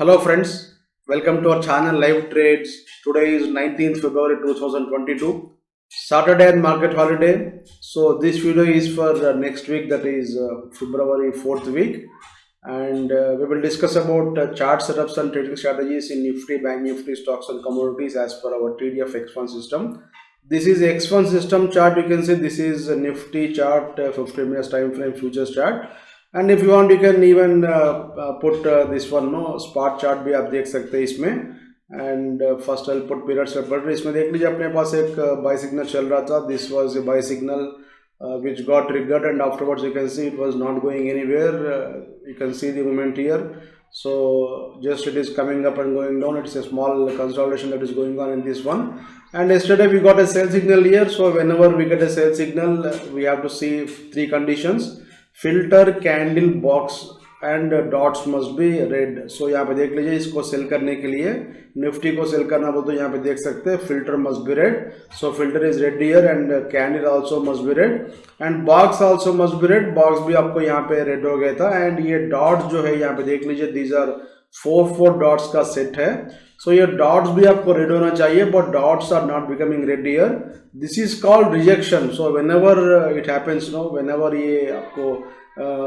Hello friends, welcome to our channel Live Trades. Today is 19th February 2022, Saturday and market holiday. So this video is for next week, that is February 4th week, and we will discuss about chart setups and trading strategies in Nifty, Bank Nifty, stocks and commodities as per our TDF X1 system. This is X1 system chart. You can see this is a Nifty chart, 15 minutes time frame futures chart. And if you want, you can even put this one spot chart भी आप देख सकते हैं इसमें. And first I'll put period separate. इसमें देख लीजिए अपने पास एक buy signal चल रहा था. This was a buy signal which got triggered, and afterwards you can see it was not going anywhere. You can see the movement here. So just it is coming up and going down. It's a small consolidation that is going on in this one. And yesterday we got a sell signal here. So whenever we get a sell signal, we have to see three conditions. Filter candle box and dots must be red. So यहाँ पे देख लीजिए, इसको cell करने के लिए Nifty को cell करना बोल तो यहाँ पे देख सकते हैं filter must be red. So filter is red here and candle also must be red and box also must be red. Box भी आपको यहाँ पे रेड हो गया था. एंड ये डॉट्स जो है यहाँ पे देख लीजिए, दीज आर 4 डॉट्स का सेट है. सो ये डॉट्स भी आपको रेड होना चाहिए, but dots are not becoming red here. This is called rejection. So whenever it happens, whenever ये आपको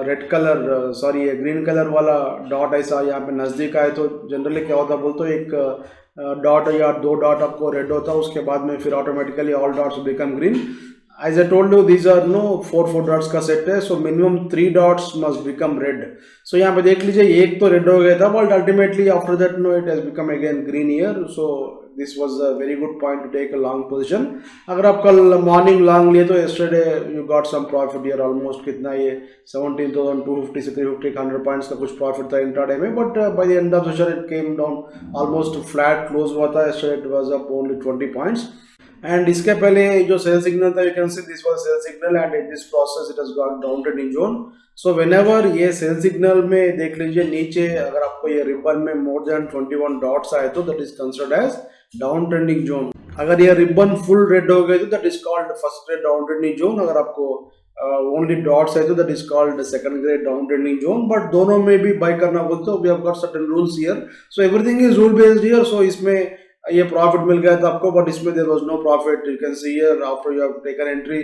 रेड कलर सॉरी ये ग्रीन कलर वाला डॉट ऐसा यहाँ पे नज़दीक आए तो जनरली क्या होता बोलते, एक डॉट या 2 डॉट आपको रेड होता, उसके बाद में फिर automatically all dots become green. As I told you, these are 4 dots का सेट है. So minimum 3 dots must become red. So यहाँ पे देख लीजिए, एक तो रेड हो गया था, but ultimately after that it has become again green year. So this was a very good point to take a long position. अगर आप कल मॉर्निंग लॉन्ग लिए तो yesterday you got some profit here. Almost कितना ये 17,250 से 350 100 points का कुछ प्रॉफिट था इंट्राडे में. But by the end of session it came down, almost flat close हुआ था. yesterday it was up only 20 points. And इसके पहले जो सेल सिग्नल था, you can see this was sell signal and in this process it has got down trending zone. So whenever ये sell signal में देख लीजिए नीचे, अगर आपको ये रिबन में मोर देन 21 डॉट्स आए तो that is considered as down trending zone. अगर ये रिबन फुल रेड हो गए तो that is called first grade down trending zone. अगर आपको ओनली डॉट्स है तो that is called second grade down trending zone. But दोनों में भी बाय करना बोलते हो, we have got certain rules here. So everything is rule based here. So इसमें ये प्रॉफिट मिल गया था आपको, बट इसमें there was no profit. You can see here after you have taken entry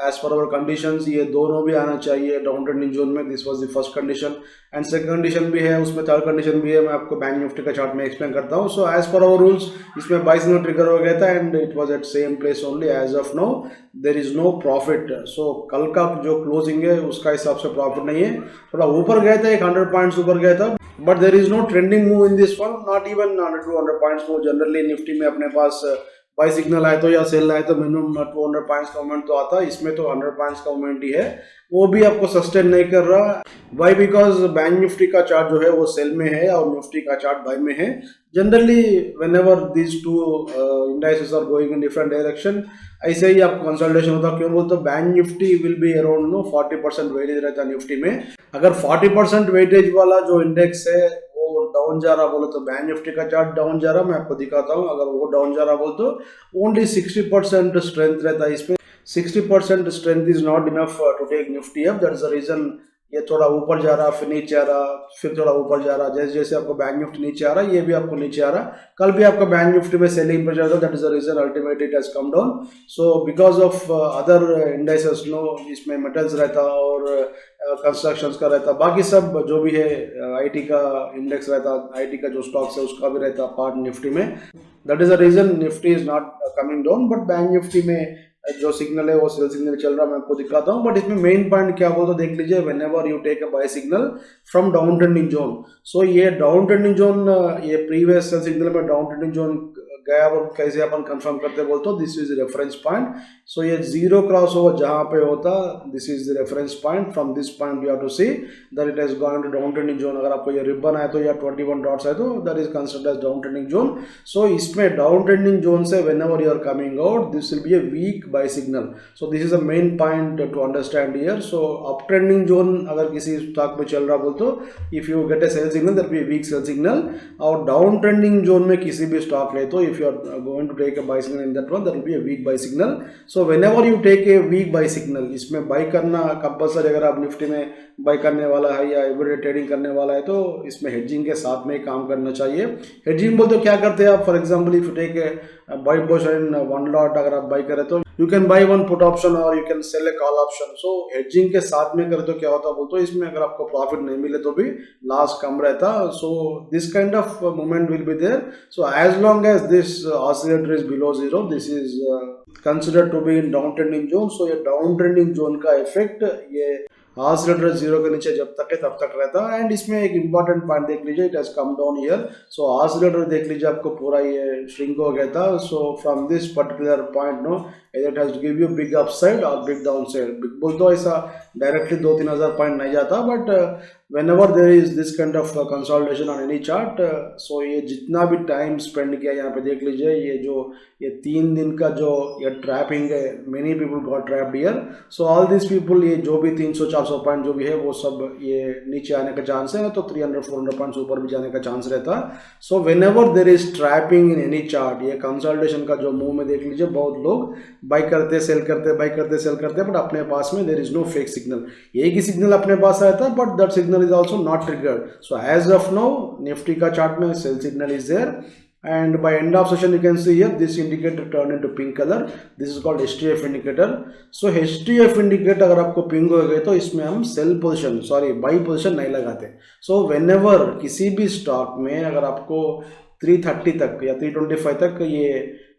as per our conditions, ये दोनों भी आना चाहिए डाउन ट्रेंडिंग जोन में. This was the first condition and second condition भी है, उसमें थर्ड कंडीशन भी है. मैं आपको बैंक निफ्टी का चार्ट में एक्सप्लेन करता हूँ. So as per our rules इसमें 22 सिग्नल ट्रिगर हो गया था and it was at same place only. As of now there is no profit. So कल का जो क्लोजिंग है उसका हिसाब से प्रॉफिट नहीं है. थोड़ा ऊपर गया था, 100 पॉइंट्स ऊपर गया था, but there is no trending move in this one, not even 100-200 points move. Generally Nifty में अपने पास बाई सिग्नल आए तो या सेल आए तो मिनिमम 200 पॉइंट्स का मूवमेंट तो आता है. इसमें तो 100 पॉइंट्स का मूवमेंट ही है, वो भी आपको सस्टेन नहीं कर रहा. वाई? बिकॉज बैंक निफ्टी का चार्ट जो है वो सेल में है और निफ्टी का चार्ट बाई में है. Generally whenever these two indices are going in different direction, ऐसे ही आपको कंसल्टेशन होता है. क्यों बोलते हो? Bank Nifty will be around 40% weightage रहता है निफ्टी में. अगर 40% वेटेज वाला जो इंडेक्स है वो डाउन जा रहा बोले तो बैंक निफ्टी का चार्ट डाउन जा रहा, मैं आपको दिखाता हूँ. अगर वो डाउन जा रहा बोल तो ओनली 60% स्ट्रेंथ रहता है इसमें. 60% strength is not enough to take Nifty up. That is the reason ये थोड़ा ऊपर जा रहा, फिर नीचे आ रहा, फिर थोड़ा ऊपर जा रहा. जैसे जैसे आपको बैंक निफ्टी नीचे आ रहा है, ये भी आपको नीचे आ रहा. कल भी आपका बैंक निफ्टी में सेलिंग पर जा रहा था. That is the reason ultimately it has come down. So because of other indices इसमें मेटल्स रहता और कंस्ट्रक्शंस का रहता, बाकी सब जो भी है आईटी का इंडेक्स रहता, आईटी का जो स्टॉक्स है उसका भी रहता पार्ट निफ्टी में. That is the reason Nifty is not coming down. But bank Nifty में जो सिग्नल है वो सेल सिग्नल चल रहा है, मैं आपको दिखाता हूँ. बट इसमें मेन पॉइंट क्या बोलते देख लीजिए, whenever you take a buy signal from down trending zone. So ये डाउन ट्रेंडिंग जोन, ये प्रीवियस सेल सिग्नल में डाउन ट्रेंडिंग जोन गया, वो कैसे अपन कंफर्म करते बोलते हो, this is reference point. So ये जीरो क्रॉस ओवर जहाँ पे होता, this is the reference point. From this point you have to see that it has gone to down trending zone. अगर आपको ये रिबन आए तो या 21 डॉट्स आए तो that is considered as down trending zone. So इसमें डाउन ट्रेंडिंग जोन से whenever you are coming out, this will be a weak buy signal. So this is a main point to understand here. So up trending zone अगर किसी stock में चल रहा बोल तो if you get a sell signal that be weak sell signal. और down trending zone में किसी भी स्टॉक ले तो if if you are going to take a buy signal in that one, that will be a weak buy signal. So whenever you take a weak buy signal, इसमें buy करना compulsory, अगर आप Nifty में buy करने वाला है या everyday trading करने वाला है तो इसमें हेजिंग के साथ में काम करना चाहिए. हेजिंग बोलते तो क्या करते हैं आप, for example if you take a buy position in one lot, अगर आप बाय करें तो you can buy one put option और you can sell a call option. So hedging के साथ में करें तो क्या होता है बोलते तो इसमें अगर आपको प्रॉफिट नहीं मिले तो भी लॉस कम रहता. So this kind of movement will be there. So as long as this oscillator is below zero, this is considered to be in down trending zone. So ये डाउन ट्रेंडिंग जोन का effect ये oscillator zero के नीचे जब तक है तब तक रहता है. एंड इसमें एक इंपॉर्टेंट पॉइंट देख लीजिए, it has come down here. So oscillator देख लीजिए आपको पूरा ये श्रिंक हो गया था. So from this particular point no it has give you big upside और बिग डाउन साइड. बिग बोल तो ऐसा डायरेक्टली 2-3 हज़ार पॉइंट नहीं जाता, but whenever there is this kind of consolidation on any chart, so ये जितना भी टाइम स्पेंड किया यहाँ पे देख लीजिए, ये 3 दिन का जो ये ट्रैपिंग है, many people got trapped here. So all these people, ये जो भी 300-400 पॉइंट जो भी है वो सब ये नीचे आने का चांस है, तो 300-400 पॉइंट्स ऊपर भी जाने का चांस रहता. सो whenever there is trapping in any chart, ये कंसोलिडेशन का जो मूव में देख लीजिए बहुत लोग बाई करते सेल करते, बाई करते सेल करते, बट अपने पास में there is no fake signal. एक ही सिग्नल अपने पास आया था, but that signal is also not triggered. So as of now Nifty का chart में sell signal is there, and by end of session you can see here this indicator turned into pink color. This is called HTF indicator. So HTF indicator अगर आपको pink हो गए तो इसमें हम cell position by position नहीं लगाते. So whenever किसी भी स्टॉक में अगर आपको 330 तक या 325 तक ये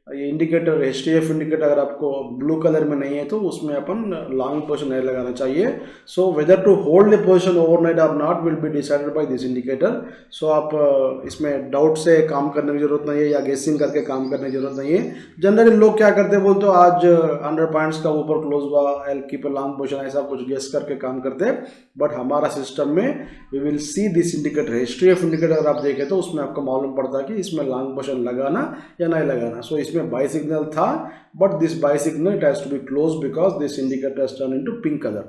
इंडिकेटर HTF इंडिकेटर अगर आपको ब्लू कलर में नहीं है तो उसमें अपन लॉन्ग पोजीशन नहीं लगाना चाहिए. So whether to hold the position overnight और not will be decided by this indicator. So आप इसमें डाउट से काम करने की जरूरत नहीं है या गेसिंग करके काम करने की जरूरत नहीं है. जनरली लोग क्या करते हैं बोलते आज 100 पॉइंट्स का ऊपर क्लोज हुआ, I keep a long position, ऐसा कुछ गेस करके काम करते हैं. बट हमारा सिस्टम में we will see this indicator HTF indicator अगर आप देखें तो उसमें आपको मालूम पड़ता है कि इसमें लॉन्ग पोजीशन लगाना या नहीं लगाना. सो इसमें buy signal था, but this buy signal it has to be closed because this indicator has turned into pink color.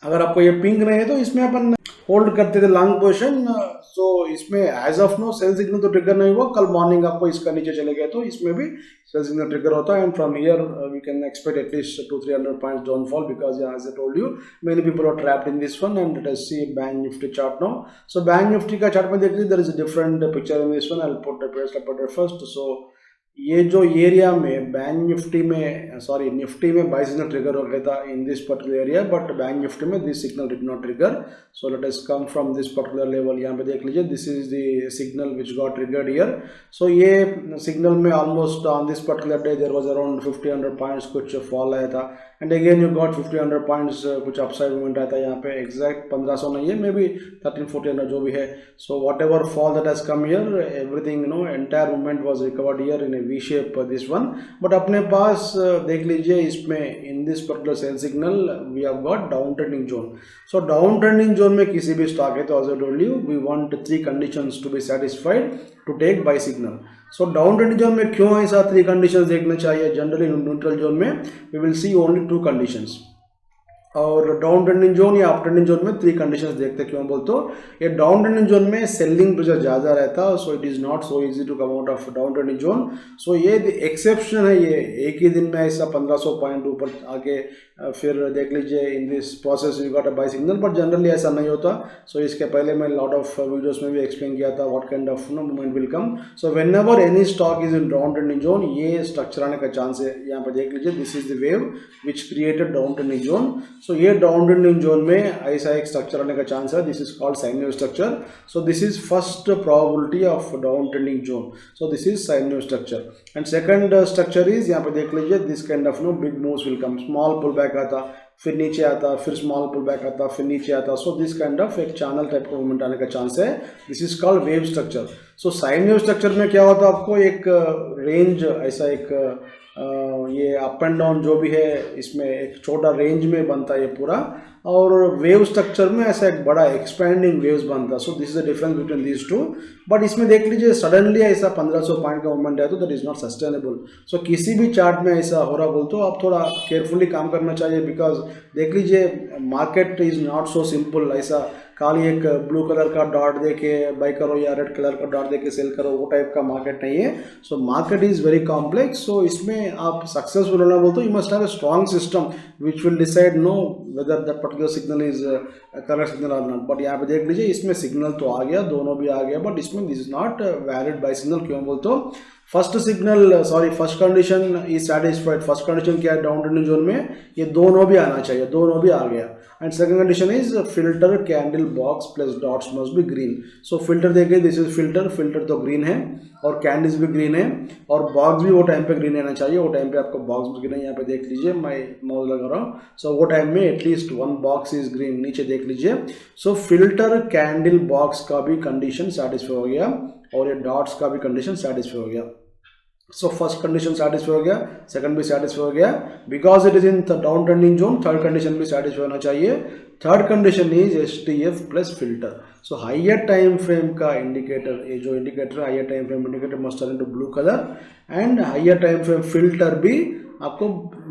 अगर आपको ये पिंक नहीं है तो इसमें अपन होल्ड करते थे लॉन्ग पोजीशन. सो इसमें as of no sell signal तो ट्रिगर नहीं हुआ. कल मॉर्निंग आपको इसका नीचे चले गए तो इसमें भी सेल सिग्नल ट्रिगर होता है. And from here we can expect at least 200-300 points downfall because as I told you many people are trapped in this one. And let us see bank Nifty chart now. So bank Nifty का chart में देख लीजिए, there is a different picture in this one. I will put the page first. So ये जो area में bank Nifty में निफ्टी में buy signal trigger हो गया था in this particular area, but bank Nifty में this signal did not trigger. So let us come from this particular level. यहाँ पे देख लीजिए, this is the signal which got triggered here. So ये signal में almost on this particular day there was around 50-100 points कुछ fall आया था. And again you got 50-100 points कुछ अपसाइड मूवमेंट आया था. यहाँ पे एग्जैक्ट 1500 नहीं है, मे बी 1300-1400 जो भी है. So whatever fall that has come here, everything entire movement was recovered here in a V shape this one. But अपने पास देख लीजिए इसमें in this particular sell signal we have got down trending zone. So down trending zone में किसी भी stock है तो as I told you we want 3 conditions to be satisfied to take buy signal. So down trending zone में क्यों ऐसा 3 conditions देखना चाहिए? जनरली न्यूट्रल जोन में we will see only 2 conditions, और डाउन ट्रेंडिंग जोन या अप ट्रेंडिंग जोन में 3 conditions देखते हैं. क्यों बोलते हो, ये डाउन ट्रेंडिंग जोन में सेलिंग प्रेशर ज़्यादा रहता है. So it is not so easy to come out of down trending zone. So ये एक्सेप्शन है, ये एक ही दिन में ऐसा 1500 पॉइंट ऊपर आके फिर देख लीजिए in this process you got a buy signal. But generally ऐसा नहीं होता. सो इसके पहले मैं लॉट ऑफ वीडियोस में भी एक्सप्लेन किया था what kind of movement will come. So whenever any stock is in down trending zone, ये स्ट्रक्चर आने का चांस है. यहाँ पे देख लीजिए, this is the wave which created down trending zone. So ये डाउन ट्रेंडिंग जोन में ऐसा एक स्ट्रक्चर आने का चांस है. This is called sine wave structure. So this is first probability of down trending zone. So this is sine wave structure. And second structure is, यहाँ पे देख लीजिए, this kind of big moves will come. Small pull back आता, फिर नीचे आता, फिर small pull back आता, फिर नीचे आता. सो दिस काइंड ऑफ एक चैनल टाइप का मूवमेंट आने का चांस है. This is called wave structure. So sine wave structure में क्या होता है, आपको एक रेंज ऐसा एक ये अप एंड डाउन जो भी है इसमें एक छोटा रेंज में बनता है ये पूरा, और वेव स्ट्रक्चर में ऐसा एक बड़ा एक्सपेंडिंग वेव्स बनता है. So this is the difference between these two. But इसमें देख लीजिए सडनली ऐसा 1500 पॉइंट का मूवमेंट है तो दैट इज नॉट सस्टेनेबल. सो किसी भी चार्ट में ऐसा हो रहा बोल तो आप थोड़ा केयरफुली काम करना चाहिए, बिकॉज देख लीजिए market is not so simple. ऐसा खाली एक ब्लू कलर का डॉट देके बाई करो या रेड कलर का डॉट देके सेल करो, वो टाइप का मार्केट नहीं है। So market is very complex. So इसमें आप सक्सेसफुल होना बोलते हो, you must have a strong system which will decide no whether that particular signal is correct signal और नॉट। बट यहाँ पे देख लीजिए इसमें सिग्नल तो आ गया, दोनों भी आ गया, बट इसमें this is not valid buy signal. क्यों बोलते हो, first signal sorry first condition is satisfied. First condition क्या है, डाउन ट्रेंडिंग जोन में ये दोनों भी आना चाहिए, दोनों भी आ गया। And second condition is filter candle box plus dots must be green. So filter देखिए, दिस इज फिल्टर, फिल्टर तो ग्रीन है और कैंडल्स भी ग्रीन है और बॉक्स भी वो टाइम पे ग्रीन रहना चाहिए। वो टाइम पे आपको बॉक्स भी ग्रीन है, यहाँ पे देख लीजिए मैं माउस लगा रहा हूँ। सो वो टाइम में at least one box is green, नीचे देख लीजिए। सो फिल्टर कैंडल बॉक्स का भी कंडीशन सेटिस्फाई हो गया और ये डॉट्स का भी कंडीशन सेटिस्फाई हो गया। सो फर्स्ट कंडीशन सेटिस्फाई हो गया, सेकंड भी सेटिस्फाई हो गया because it is in down trending zone. Third condition भी सेटिस्फाई होना चाहिए। Third condition is HTF plus filter. So higher time frame का इंडिकेटर, ये जो indicator higher time frame indicator must turn into blue colour and higher time frame filter भी आपको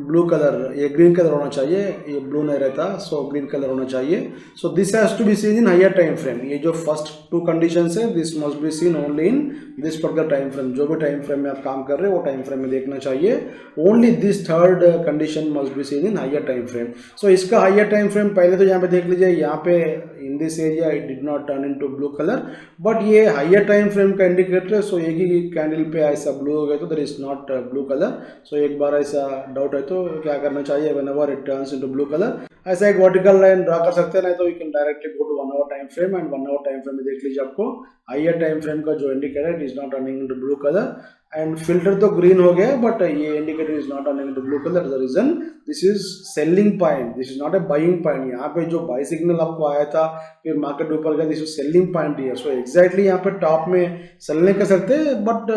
blue colour, ये green colour होना चाहिए, ये ब्लू नहीं रहता, सो ग्रीन कलर होना चाहिए। So this has to be seen in higher time frame. ये जो फर्स्ट टू कंडीशंस है this must be seen only in this particular time frame. जो भी टाइम फ्रेम में आप काम कर रहे हो वो टाइम फ्रेम में देखना चाहिए। Only this third condition must be seen in higher time frame. So इसका हाइयर टाइम फ्रेम पहले तो यहाँ पे देख लीजिए, यहाँ पे इन this area it did not turn into blue colour, but ये हाइयर टाइम फ्रेम का इंडिकेटर है। सो एक ही कैंडल पे ऐसा ब्लू हो गया तो there is not blue colour. So एक बार ऐसा डाउट है तो क्या करना चाहिए, whenever it turns into blue colour ऐसा एक वर्टिकल लाइन ड्रा कर सकते हैं, नहीं तो you can directly go to 1 hour time frame and 1 hour time frame में देख लीजिए आपको हाइयर टाइम फ्रेम का जो indicator is not turning into blue colour and filter तो ग्रीन हो गया बट ये indicator is not turning into blue colour. The reason this is selling point, this is not a buying point. यहाँ पे जो by signal आपको आया था फिर मार्केट ऊपर गया, दिस इज सेलिंग पॉइंट है। सो एग्जैक्टली यहाँ पे टॉप में सेल नहीं कर सकते, but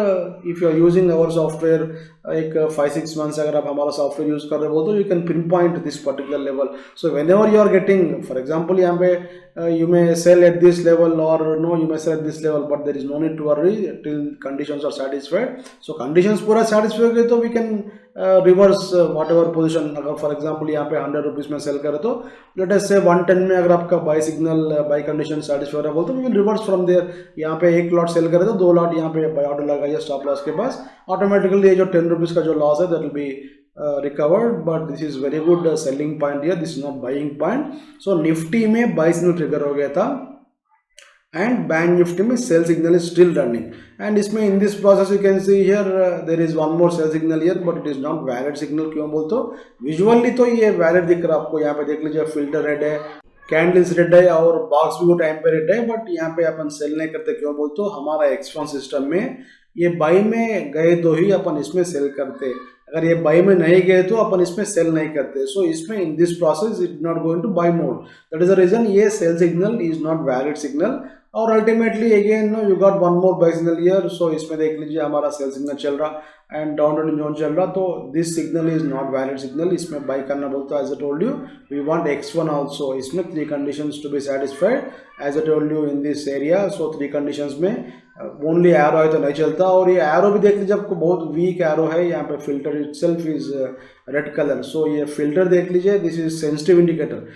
if you are using our software एक 5-6 मंथ्स अगर आप हमारा सॉफ्टवेयर यूज कर रहे हो तो you can pin point this particular level. So whenever you are getting, for example यहाँ पे you may sell at this level or no you may sell at this level, but there is no need to worry till conditions are satisfied. So conditions पूरा satisfied हो गए तो we can reverse whatever position। अगर for example यहाँ पे 100 rupees में cell करे तो लेट अस से 110 में अगर आपका buy signal buy condition satisfy हो रहा है तो we will reverse from there. यहाँ पे एक लॉट सेल करे तो 2 लॉट यहाँ पे बाई ऑर्डर लगाइए स्टॉप लॉस के पास, ऑटोमेटिकली ये जो 10 रुपीज का जो लॉस है that will B recovered, but this is very good selling point here, this is not buying point. So Nifty में buy signal trigger हो गया था and Bank Nifty में sell signal is still running, and इसमें in this process you can see here there is one more sell signal here but it is not valid signal। क्यों बोलते हो, visually तो ये valid दिख रहा है आपको, यहाँ पे देख लीजिए फिल्टर रेड है, कैंडल्स रेड है और बॉक्स भी वो टाइम पे रेड है, बट यहाँ पे अपन सेल नहीं करते। क्यों बोलते हो, हमारा X1 सिस्टम में ये बाई में गए तो ही अपन इसमें सेल करते, अगर ये बाई में नहीं गए तो अपन इसमें सेल नहीं करते। सो इसमें in this process it not going to buy mode, that is the reason ये sell signal is not valid signal. और ultimately again no you got one more buy signal here. So इसमें देख लीजिए हमारा cell signal चल रहा and down trending zone चल रहा, तो this signal is not valid signal. इसमें बाई करना बोलता है, as I told you we want X1 also. इसमें 3 conditions to be satisfied as I told you in this area. So 3 conditions में only arrow है तो नहीं चलता, और ये एरो भी देख लीजिए आपको बहुत वीक एरो है, यहाँ पे filter itself is red colour. So ये फिल्टर देख लीजिए, this is sensitive indicator.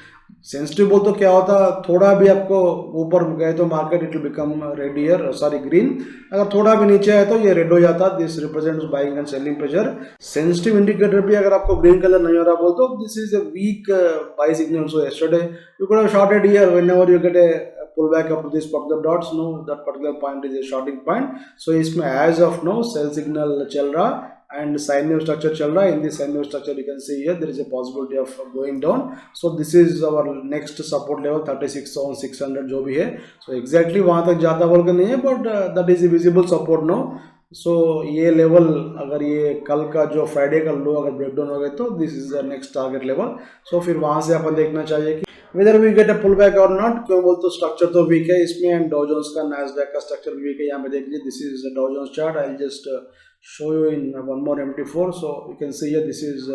Sensitive बोल तो क्या होता, थोड़ा भी आपको ऊपर गए तो market it will become red here, sorry green, अगर थोड़ा भी नीचे है तो ये रेड हो जाता। This represents buying and selling pressure. Sensitive indicator भी अगर आपको ग्रीन कलर नहीं हो रहा बोल तो this is a weak buy signal. So yesterday you could have shorted here whenever you get a pull back up to this particular dots, no that particular point is a shorting point. So इसमें as of now sell signal चल रहा and sine wave structure चल रहा है। In this sine wave structure you can see here there is a possibility of going down. So this is our next support level 36,600 जो भी है। So exactly वहाँ तक ज़्यादा बोल के नहीं है, but that is a visible support now. सो ये लेवल अगर ये कल का जो फ्राइडे का लो अगर ब्रेकडाउन हो गए तो this is the next target level. So फिर वहाँ से अपन देखना चाहिए कि whether we get a pull back और नॉट। क्यों बोलते स्ट्रक्चर तो वीक है इसमें, एंड डाउ जोन्स का नैस्डैक का स्ट्रक्चर वीक है। यहाँ पे देख लीजिए this is Dow Jones chart, I will just show you in one more MT4। So you can see here this is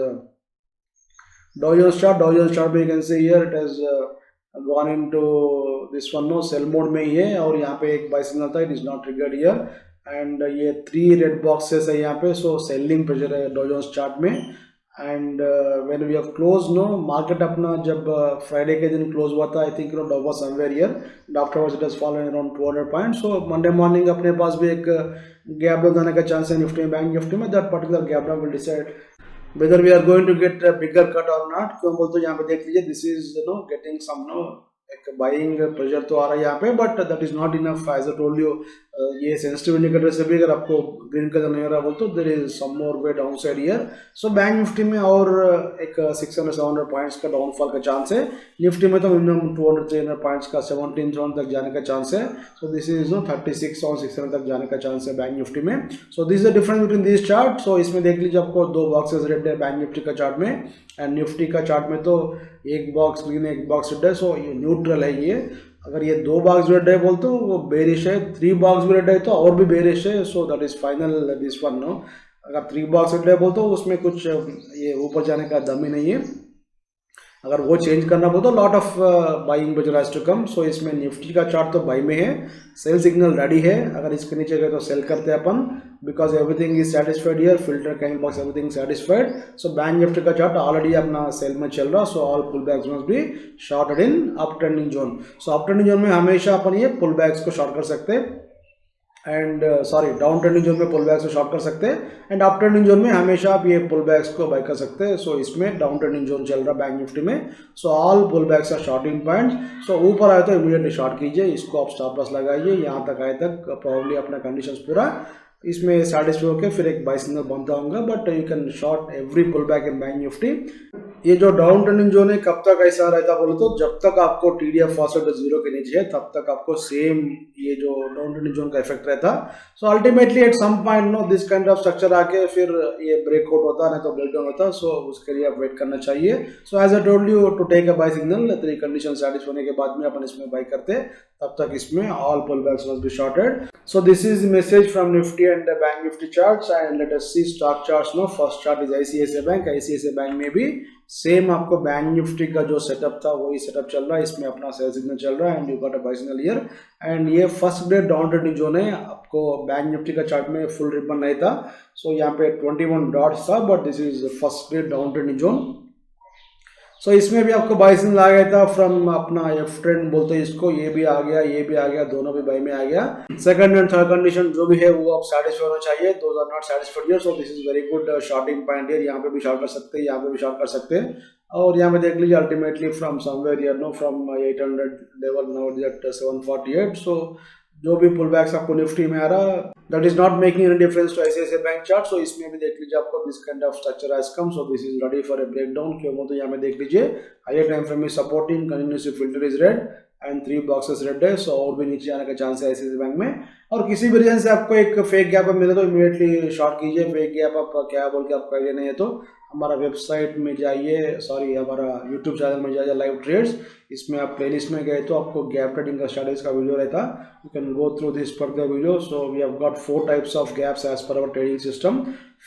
Dow Jones chart. Dow Jones chart में you can see here it has gone into this one, no sell mode में ही है, और यहाँ पे एक buy signal था, it is not triggered here, and ये 3 रेड बॉक्सेस है यहाँ पे। सो सेलिंग प्रेशर है डाउ जोन्स चार्ट में, and when we have close no market अपना जब फ्राइडे के दिन क्लोज हुआ था, I think Dow was somewhere here and afterwards it has fallen around 200 points. So Monday morning अपने पास भी एक गैप डाउन आने का चांस है निफ्टी बैंक निफ्टी में. That particular gap down will decide whether we are going to get a bigger cut or not. क्यों बोलते यहाँ पे देख लीजिए, दिस इज गेटिंग सम एक बाइंग प्रेशर तो आ रहा है यहाँ पे, but that is not enough. As I told you, ये सेंसिटिव इंडिकेटर से भी अगर आपको ग्रीन कलर नहीं हो रहा बोलते, there is some more way down side here. So bank Nifty में और एक 600-700 पॉइंट्स का डाउनफॉल का चांस है. निफ्टी में तो मिनिमम 200-300 पॉइंट्स का 17,000 तक जाने का चांस है. सो दिस इज 36,600 तक जाने का चांस है बैंक निफ्टी में. So this is the difference between this chart. So इसमें देख लीजिए आपको दो बॉक्सेस रेड है बैंक निफ्टी का चार्ट में, एंड निफ्टी का चार्ट में तो एक बॉक्स ग्रीन एक बॉक्स रेड है. सो ये न्यूट्रल है. ये अगर ये दो बॉक्स रेड है बोलते वो बेरिश है, 3 बॉक्स भी रेड है तो और भी बेरिश है. So that is final this one. No, अगर 3 बॉक्स रेड है बोलते उसमें कुछ ये ऊपर जाने का दम ही नहीं है. अगर वो चेंज करना बोलते lot of buying barrage to come. So इसमें निफ्टी का चार्ट तो बाई में है, सेल सिग्नल रेडी है. अगर इसके नीचे गए तो सेल करते हैं अपन, because everything is satisfied here, filter candle box everything satisfied. So bank Nifty का चार्ट ऑलरेडी अपना सेल में चल रहा. So all pull backs must be shorted in up trending zone. So up trending zone में हमेशा अपन ये पुल backs को short कर सकते हैं, and sorry down trending zone में पुल बैक्स को शॉर्ट कर सकते हैं, एंड अप ट्रेंडिंग जोन में हमेशा आप ये पुल बैक्स को बाय कर सकते हैं. सो इसमें डाउन ट्रेंडिंग जोन चल रहा बैंक निफ्टी में. So all pull backs are shorting points. So ऊपर आए तो इमीडिएटली शॉर्ट कीजिए, इसको आप स्टॉप लॉस लगाइए. यहाँ तक आए तक प्रॉब्ली अपना कंडीशंस पूरा इसमें सैटिस्फाई होकर फिर एक बाय सिग्नल बनता होगा. But you can short every pull back in Bank Nifty. ये जो डाउन ट्रेंडिंग जोन है कब तक ऐसा रहता बोले तो जब तक आपको TDF फॉस्फेट 0 के नीचे है तब तक आपको सेम ये जो डाउन ट्रेंडिंग जोन का इफेक्ट रहता. So ultimately at some point no this kind of structure आके फिर ये ब्रेकआउट होता नहीं तो ब्रेकडाउन होता. सो उसके लिए आप वेट करना चाहिए. So as I told you to take a buy signal, 3 condition satisfy होने के बाद में अपन इसमें बाय करते, तब तक इसमें all pull backs must be shorted. So this is message from Nifty and bank Nifty charts, and let us see stock charts. No, first chart is ICICI Bank. ICICI Bank में भी same आपको bank Nifty का जो setup था वही setup चल रहा है. इसमें अपना सेल सिग्नल चल रहा है and you got a buy signal here. And ये first day down trending zone है. आपको बैंक निफ्टी का चार्ट में फुल रिबन नहीं था. सो यहाँ पे 21 डॉट्स था, but this is first day down trending zone. So इसमें भी आपको बाय सिग्नल आ गया था फ्रॉम अपना एफ ट्रेंड बोलते हैं इसको. ये भी आ गया, ये भी आ गया, दोनों भी बाय में आ गया. सेकंड एंड थर्ड कंडीशन जो भी है वो आप सेटिस्फाई होना चाहिए. Those are not satisfied here. So this is very good shorting point here. यहाँ पे भी शॉर्ट कर सकते हैं, यहाँ पे भी शॉर्ट कर सकते हैं. और यहाँ पे देख लीजिए ultimately from somewhere here no from 800 level now it at 748. So जो भी पुल बैक्स आपको निफ्टी में आ रहा that is not making any difference to ICICI bank chart. So इसमें भी देख लीजिए आपको this kind of structure has come. So this is ready for a breakdown. क्यों बोलते हैं यहाँ पे देख लीजिए higher time frame is supporting, continuous filter is red and 3 boxes red है. सो और भी नीचे आने का चांस है ICICI बैंक में. और किसी भी रीजन से आपको एक फेक गैप मिले तो इमीडिएटली शॉर्ट कीजिए. फेक गैप आप क्या बोल के आपको आइडिया नहीं है तो हमारा वेबसाइट में जाइए, सॉरी हमारा यूट्यूब चैनल में जाइए लाइव ट्रेड्स. इसमें आप प्लेलिस्ट में गए तो आपको गैप ट्रेडिंग का स्ट्रैटेजीज का वीडियो रहता. You can go through this particular video. So we have got 4 types of gaps as per our trading system.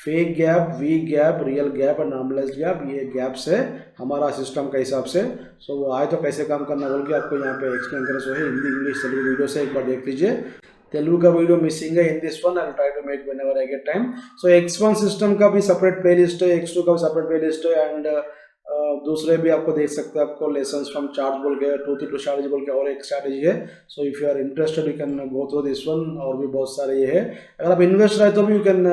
Fake gap, weak gap, real gap and normalized gap. ये gaps है हमारा system के हिसाब से. सो वो आए तो कैसे काम करना बोल के आपको यहाँ पे एक्सप्लेन करना. सो है हिंदी इंग्लिश सभी वीडियो से एक बार देख लीजिए. तेलुगु का वीडियो मिसिंग है in this one. I will try to make whenever I get time. So X1 system का भी सेपरेट प्लेलिस्ट है, X2 का भी सेपरेट प्लेलिस्ट है, एंड दूसरे भी आपको देख सकते हैं. आपको लेसन्स फ्रॉम चार्ट बोल के 2-3 स्ट्रैटेजी बोल के और एक स्ट्रैटेजी है. So if you are interested you can go through this one. और भी बहुत सारे ये है. अगर आप इन्वेस्ट रहे तो भी you can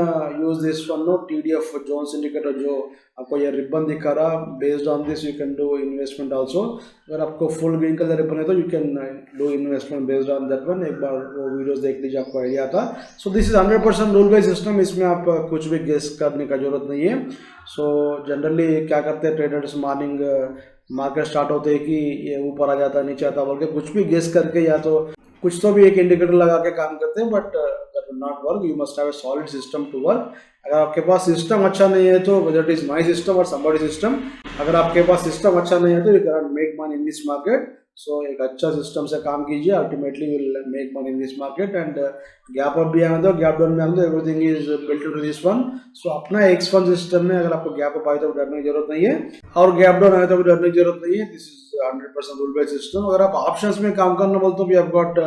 use this one no TDF zones indicator जो आपको ये रिबन दिखा रहा. Based on this you can do investment also. अगर आपको फुल ग्रीन कलर रिबन है तो you can do investment based on that one. एक बार वो वीडियोस देख लीजिए, आपको आइडिया आता. So this is 100% rule based system. इसमें आप कुछ भी गेस करने का जरूरत नहीं है. सो जनरली क्या करते हैं ट्रेडर्स, मॉर्निंग मार्केट स्टार्ट होते हैं कि ये ऊपर आ जाता है नीचे आता बोल के कुछ भी गेस करके या तो कुछ तो भी एक इंडिकेटर लगा के काम करते हैं. But that will not work. You must have a solid system to work. अगर आपके पास सिस्टम अच्छा नहीं है तो whether it is my system और समबडी सिस्टम, अगर आपके पास सिस्टम अच्छा नहीं है तो you can not make money in this market. So एक अच्छा सिस्टम से काम कीजिए, ultimately will make money in this market. And gap up भी आने दो, गैप डाउन में आने दो, everything is built to this one. So अपना X1 सिस्टम में अगर आपको गैप अप आए तो डरने की जरूरत नहीं है, और गैप डाउन आए तो भी डरने की जरूरत नहीं है. This is 100% rule based system. अगर आप ऑप्शंस में काम करना बोलते हो, we have got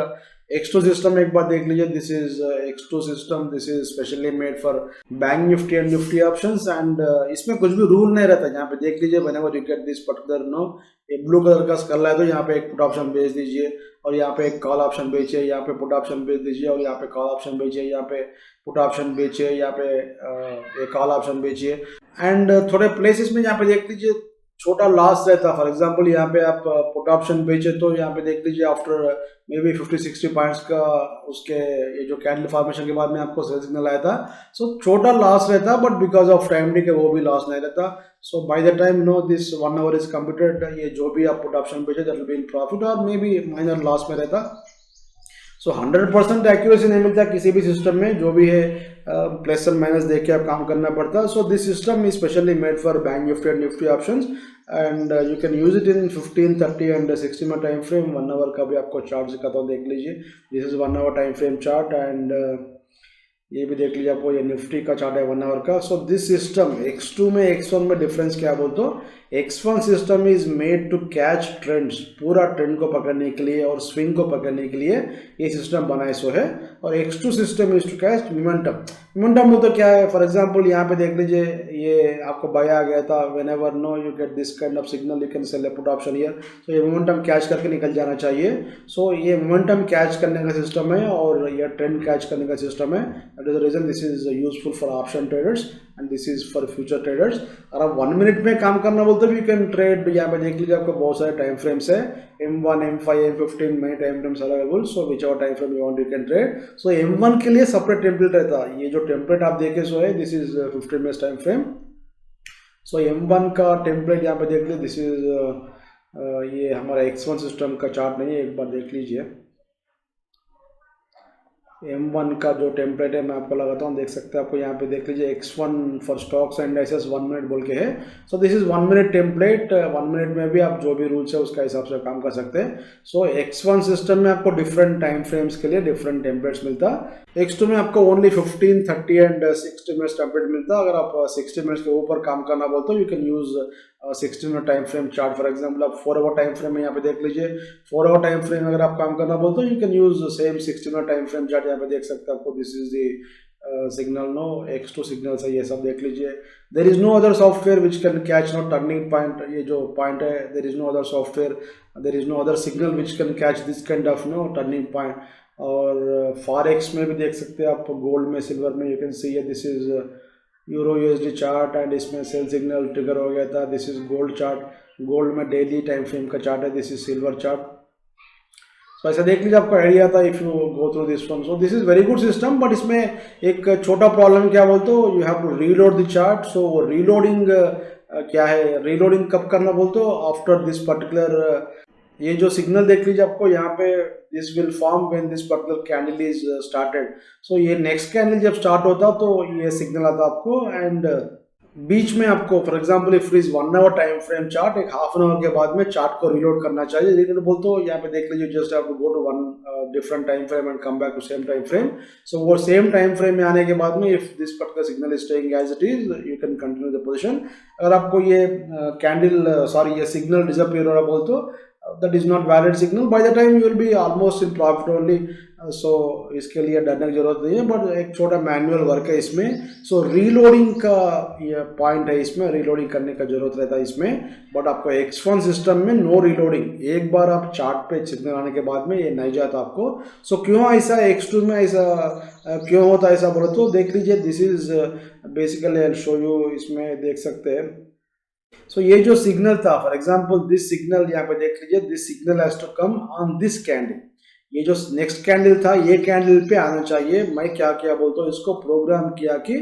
X2 system एक बार देख लीजिए, this is X2 system, this is specially made for Bank Nifty and Nifty options and इसमें कुछ भी रूल नहीं रहता। यहाँ पे देख लीजिए, whenever you get this particular no ये ब्लू कलर का स्कल है तो यहाँ पे एक पुट ऑप्शन बेच दीजिए और यहाँ पे एक कॉल ऑप्शन बेचिए, यहाँ पे पुट ऑप्शन बेच दीजिए और यहाँ पे कॉल ऑप्शन बेचिए, यहाँ पे पुट ऑप्शन बेचिए, यहाँ पे एक कॉल ऑप्शन बेचिए एंड थोड़े प्लेसेस में यहाँ पे देख लीजिए छोटा लॉस रहता। फॉर एग्जांपल यहाँ पे आप पुट ऑप्शन बेचे तो यहाँ पे देख लीजिए आफ्टर मे बी 50-60 पॉइंट्स का उसके ये जो कैंडल फॉर्मेशन के बाद में आपको सेल सिग्नल आया था, सो छोटा लॉस रहता but because of time decay वो भी लॉस नहीं रहता। So by the time no this 1 hour is completed, ये जो भी आप पुट ऑप्शन बेचे that will be in profit और मे बी माइनर लॉस में रहता। सो 100% एक्यूरेसी नहीं मिलता किसी भी सिस्टम में, जो भी है प्लस एंड माइनस देख के आप काम करना पड़ता। So this system is specially made for Bank Nifty and Nifty options and you can use it in 15, 30 and 60 minute time frame. 1 hour का भी आपको चार्ट दिखाता हूँ, देख लीजिए, this is 1 hour time frame chart and ये भी देख लीजिए आपको, ये निफ्टी का चार्ट है 1 आवर का। सो दिस सिस्टम X2 में X1 में डिफरेंस क्या बोलते हो, X1 system is made to catch trends, पूरा ट्रेंड को पकड़ने के लिए और स्विंग को पकड़ने के लिए ये सिस्टम बनाए सो है, और X2 system is to catch momentum. Momentum तो क्या है, फॉर एग्जांपल यहाँ पे देख लीजिए, ये आपको बाय आ गया था, whenever no you get this kind of signal you can sell a put option here. So ये मोमेंटम कैच करके निकल जाना चाहिए। सो ये मोमेंटम कैच करने का सिस्टम है और ये ट्रेंड कैच करने का सिस्टम है। That is the reason this is useful for option traders and this is for future traders. और आप 1 मिनट में काम करना बोलते हो, यू कैन ट्रेड। यहाँ पे देख लीजिए आपको बहुत सारे टाइम फ्रेम्स है, M1, M5, M15 में time frames available. So which ever time frame you want you can trade. So M1 के लिए सेपरेट टेम्पलेट रहता है, ये जो टेम्पलेट आप देखे सो है this is 15 minutes time frame. So M1 का टेम्पलेट यहाँ पे देख लीजिए, दिस इज ये हमारा X1 सिस्टम का चार्ट नहीं है, एक बार देख लीजिए। M1 का जो टेम्पलेट है मैं आपको लगाता हूँ, देख सकते हैं आपको यहाँ पे देख लीजिए, X1 for stocks and indices 1 minute बोल के है। So this is 1 minute template. 1 minute में भी आप जो भी रूल्स है उसका हिसाब से काम कर सकते हैं। सो X1 सिस्टम में आपको डिफरेंट टाइम फ्रेम्स के लिए डिफरेंट टेम्पलेट्स मिलता है। X2 में आपको ओनली 15, 30 एंड 60 मिनट्स टेम्पलेट मिलता है। अगर आप 60 मिनट्स के ऊपर काम करना बोलते हो, you can use 60 minute time frame chart. For example आप 4 आवर टाइम फ्रेम में यहाँ पे देख लीजिए, 4 आवर टाइम फ्रेम अगर आप काम करना बोलते हो, you can use same 60 minute time frame chart. यहाँ पे देख सकते हैं आपको, this is the signal no X2 signal है, ये सब देख लीजिए। There is no other software which can catch no turning point, ये जो पॉइंट है, there is no other software, there is no other signal which can catch this kind of no turning point. और forex में भी देख सकते हैं आप, गोल्ड में, सिल्वर में, यू कैन सी है this is euro USD chart and इसमें सेल सिग्नल ट्रिगर हो गया था। This is gold chart, gold में डेली टाइम फ्रेम का चार्ट है, this is silver chart. So ऐसा देख लीजिए, आपको आइडिया था if you go through this one. So this is very good system, but इसमें एक छोटा प्रॉब्लम क्या बोलते हो, you have to reload the chart. So reloading क्या है, रीलोडिंग कब करना बोलते हो, आफ्टर दिस पर्टिकुलर, ये जो सिग्नल देख लीजिए आपको यहाँ पे, this will form when this particular candle is started. So ये नेक्स्ट कैंडल जब स्टार्ट होता तो ये सिग्नल आता आपको एंड बीच में आपको, for example if it is 1 hour time frame chart, एक हाफ एन आवर के बाद में चार्ट को रीलोड करना चाहिए। रीलोड बोलते हो, यहाँ पे देख लीजिए, just have to go to 1 different time frame and come back to same time frame. So वो सेम टाइम फ्रेम में आने के बाद में if this particular signal is staying as it is, you can continue the position. अगर आपको ये candle sorry ये सिग्नल डिसअपीयर हो रहा बोलते हो, that is not valid signal, by the time you will be almost in profit only। so इसके लिए डरने की जरूरत नहीं है, बट एक छोटा मैनुअल वर्क है इसमें। सो रीलोडिंग का ये पॉइंट है, इसमें रीलोडिंग करने का जरूरत रहता है इसमें, बट आपको X1 सिस्टम में नो रीलोडिंग। एक बार आप चार्ट पे सिग्नल आने के बाद में ये नहीं जाता आपको। सो क्यों ऐसा X2 में ऐसा क्यों होता है, ऐसा बोले तो देख लीजिए, this is basically I show you, इसमें देख सकते हैं। सो ये जो सिग्नल था, फॉर एग्जांपल दिस सिग्नल, यहाँ पे देख लीजिए, this signal has to come on this candle. ये जो नेक्स्ट कैंडल था, ये कैंडल पे आना चाहिए। मैं क्या किया बोलता हूँ, इसको प्रोग्राम किया कि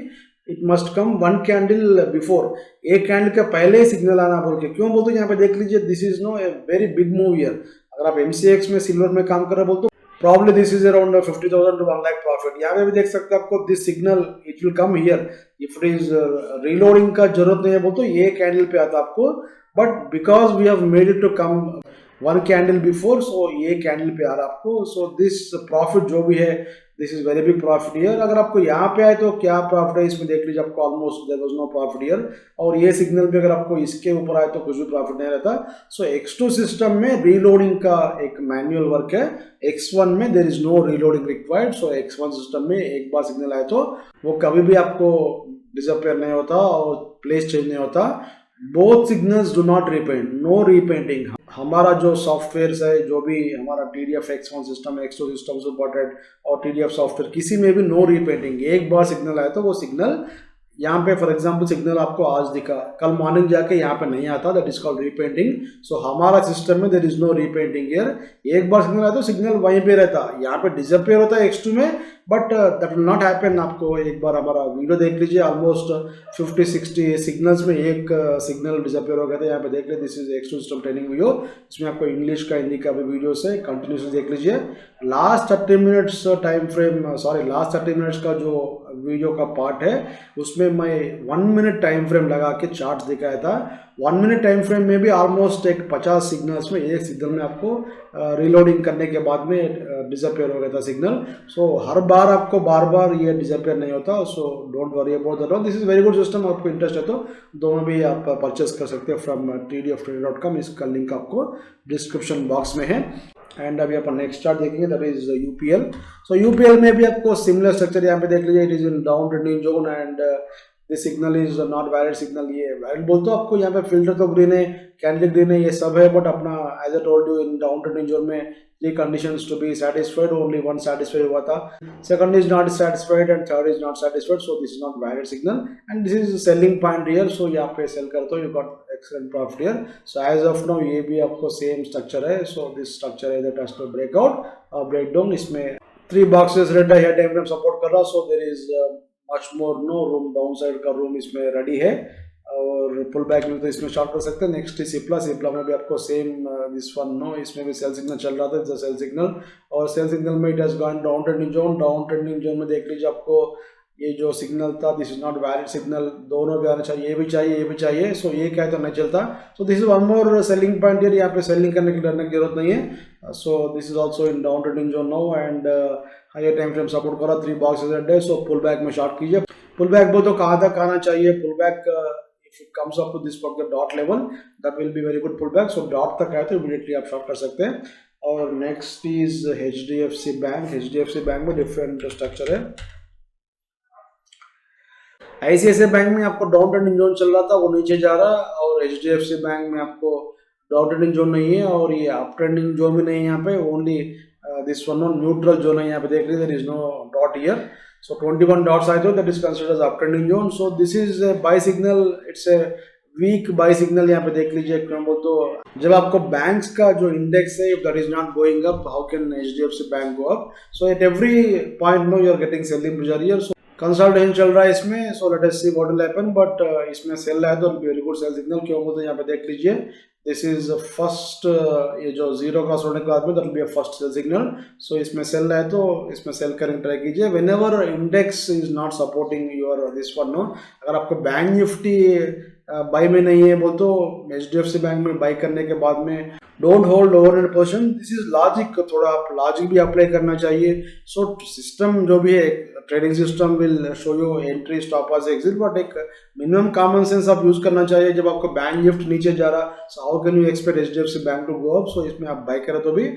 it must come 1 candle before, एक कैंडल के पहले सिग्नल आना बोल के। क्यों बोलते हो, यहाँ पे देख लीजिए, this is no a very big move here. अगर आप MCX में सिल्वर में काम कर रहे बोलते हो, probably this is around 50,000 to 1 lakh profit। यहाँ पे भी देख सकते हैं आपको, this signal it will come here if it is reloading का जरूरत नहीं है बोलते, ये कैंडल पे आता आपको, but because we have made it to come 1 candle before, so ये कैंडल पे आ रहा आपको। सो दिस प्रॉफिट जो भी है this is very big profit year. अगर आपको यहाँ पे आए तो क्या प्रॉफिट है इसमें देख लीजिए, आपको almost there was no profit year. और ये सिग्नल भी अगर आपको इसके ऊपर आए तो कुछ भी प्रॉफिट नहीं रहता। सो X2 सिस्टम में रीलोडिंग का एक मैनुअल वर्क है, X1 में there is no reloading required. So X1 system में एक बार सिग्नल आए तो वो कभी भी आपको डिसअपियर नहीं होता और प्लेस चेंज नहीं होता। Both signals do not repaint, no repainting. हमारा जो सॉफ्टवेयर है, जो भी हमारा TDF X1 system, X2 system supported और TDF सॉफ्टवेयर, किसी में भी नो रिपेंटिंग। एक बार सिग्नल आया तो वो सिग्नल यहाँ पे फॉर एग्जांपल सिग्नल आपको आज दिखा, कल मॉर्निंग जाके यहाँ पे नहीं आता, that is called repainting. So हमारा सिस्टम में there is no repainting here. एक बार सिग्नल आया तो सिग्नल वहीं पे रहता, यहाँ पे डिसअपियर होता है X2 में, but that will not happen. आपको एक बार हमारा वीडियो देख लीजिए, ऑलमोस्ट 50-60 सिग्नल्स में एक सिग्नल डिसअपियर हो गया था। यहाँ पे देख लीजिए, this is X2 system training video. इसमें आपको इंग्लिश का, हिंदी का भी वीडियो है, कंटिन्यूसली देख लीजिए। Last 30 minutes time frame, sorry last 30 minutes का जो वीडियो का पार्ट है उसमें मैं 1 मिनट टाइम फ्रेम लगा के चार्ट दिखाया था। 1 मिनट टाइम फ्रेम में भी ऑलमोस्ट एक 50 सिग्नल्स में एक सिग्नल में आपको रीलोडिंग करने के बाद में डिसअपियर हो गया था सिग्नल। सो हर बार आपको बार बार ये डिसअपियर नहीं होता। सो don't worry about that. This is very good system. आपको इंटरेस्ट है तो दोनों भी आप परचेस कर सकते हैं फ्रॉम tdftrader.com। इसका लिंक आपको डिस्क्रिप्शन बॉक्स में है। एंड अभी अपन नेक्स्ट चार्ट देखेंगे, that is UPL। So UPL में भी आपको सिमिलर स्ट्रक्चर यहाँ पे देख लीजिए, it is in down trending zone and this signal is not valid signal. ये वैलिड बोलते हो आपको, यहाँ पे फिल्टर तो ग्रीन है, कैंडल ग्रीन है, ये सब है, बट अपना as I told you in down trending zone में ये conditions to be satisfied, only one satisfied हुआ था, second is not satisfied and third is not satisfied. So this is not valid signal and this is selling point here. So यहाँ पे sell करते हो, you got excellent profit here. So as of now ये भी आपको same structure है। So this structure है that has to breakout और ब्रेक डाउन। इसमें 3 बॉक्सेस रेड है, टाइम फ्रेम सपोर्ट कर रहा। So there is much more no room, down side का रूम इसमें रेडी है और पुल बैक में तो इसमें शॉर्ट कर सकते हैं। नेक्स्ट सिप्ला, सिप्ला में भी आपको सेम दिस वन नो, इसमें भी सेल सिग्नल चल रहा था, सेल सिग्नल और सेल सिग्नल में it has gone down trending zone. Down trending zone में देख लीजिए आपको ये जो सिग्नल था, this is not valid signal, दोनों भी आना चाहिए, ये भी चाहिए, ये भी चाहिए। सो ये क्या है तो नहीं चलता। सो this is one more selling point here. यहाँ पे सेलिंग करने की डरने की जरूरत नहीं है। So this is also in down trending zone no and higher time frame support करा, 3 बॉक्सेस रेड है। सो पुल बैक में शॉर्ट कीजिए। पुल बैक बोल तो कहाँ तक आना चाहिए, pull back if it comes up to this particular dot level, that will be very good pullback. So dot तक आए तो immediately आप शॉर्ट कर सकते हैं। और next is HDFC bank. HDFC bank में डिफरेंट स्ट्रक्चर है। ICICI बैंक में आपको डाउन ट्रेंडिंग जोन चल रहा था, वो नीचे जा रहा, और HDFC बैंक में आपको डाउन ट्रेंडिंग जोन नहीं है और ये अप ट्रेंडिंग जोन भी नहीं है। यहाँ पे only this one neutral zone है। यहाँ पे देख लीजिए, there is no dot here. So 21 dots आए थे, that is considered as uptrending zone. So this is a buy signal, it's a weak buy signal। यहाँ पे देख लीजिए, तो जब आपको बैंक्स का जो इंडेक्स है, if that is not going up, how can HDFC bank go up? So at every point now you are getting selling pressure here. So consultation चल रहा है इसमें। सो let us see what will happen, but इसमें sell है तो very good sell signal. क्यों बोलते हैं यहाँ पे देख लीजिए, दिस इज फर्स्ट, ये जो जीरो क्रॉस होने के बाद में that will be a first sell signal. So इसमें सेल है तो इसमें सेल करने ट्राई कीजिए। Whenever index is not supporting your this one no, अगर आपको बैंक निफ्टी बाई में नहीं है बोल तो HDFC बैंक में बाई करने के बाद में don't hold over and position. This is logic, थोड़ा आप लॉजिक भी अप्लाई करना चाहिए। सो सिस्टम जो भी है, trading system will show you entry, stop loss, exit, but एक मिनिमम कॉमन सेंस आप यूज करना चाहिए। जब आपको बैंक निफ्टी नीचे जा रहा, so how can you expect HDFC bank to go up. So इसमें आप बाई करें तो भी,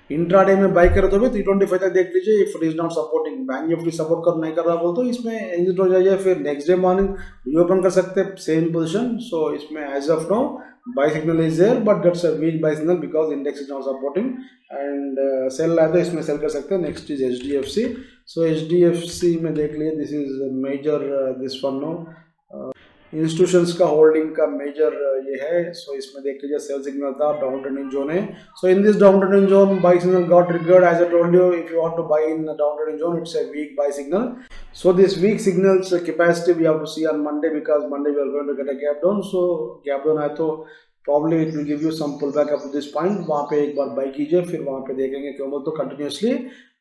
इंट्राडे में बाई करें तो भी 325 तक देख लीजिए। If it is not supporting, bank Nifty support कर नहीं कर रहा बोल तो इसमें एग्जिट हो जाइए। फिर नेक्स्ट डे मॉर्निंग रीओपन कर सकते हैं सेम पोजीशन। सो इसमें as of now buy signal is there, but that's a weak buy signal because index is not supporting and sell है तो इसमें sell कर सकते हैं। next is HDFC। so HDFC में देख लिए, this is major this one no institutions का होल्डिंग का मेजर ये है। सो इसमें देख लीजिए, सेल सिग्नल था, डाउन ट्रेंडिंग जोन है। So in this down trending zone buy signal got triggered. As I told you, if you want to buy in down trending zone, it's a weak buy signal. So this weak signals capacity we have to see on Monday, because Monday we are going to get a gap down। so gap down आए तो probably it will give you some pullback up to this point। वहाँ पे एक बार bye कीजिए, फिर वहाँ पे देखेंगे। क्यों बोल तो कंटिन्यूसली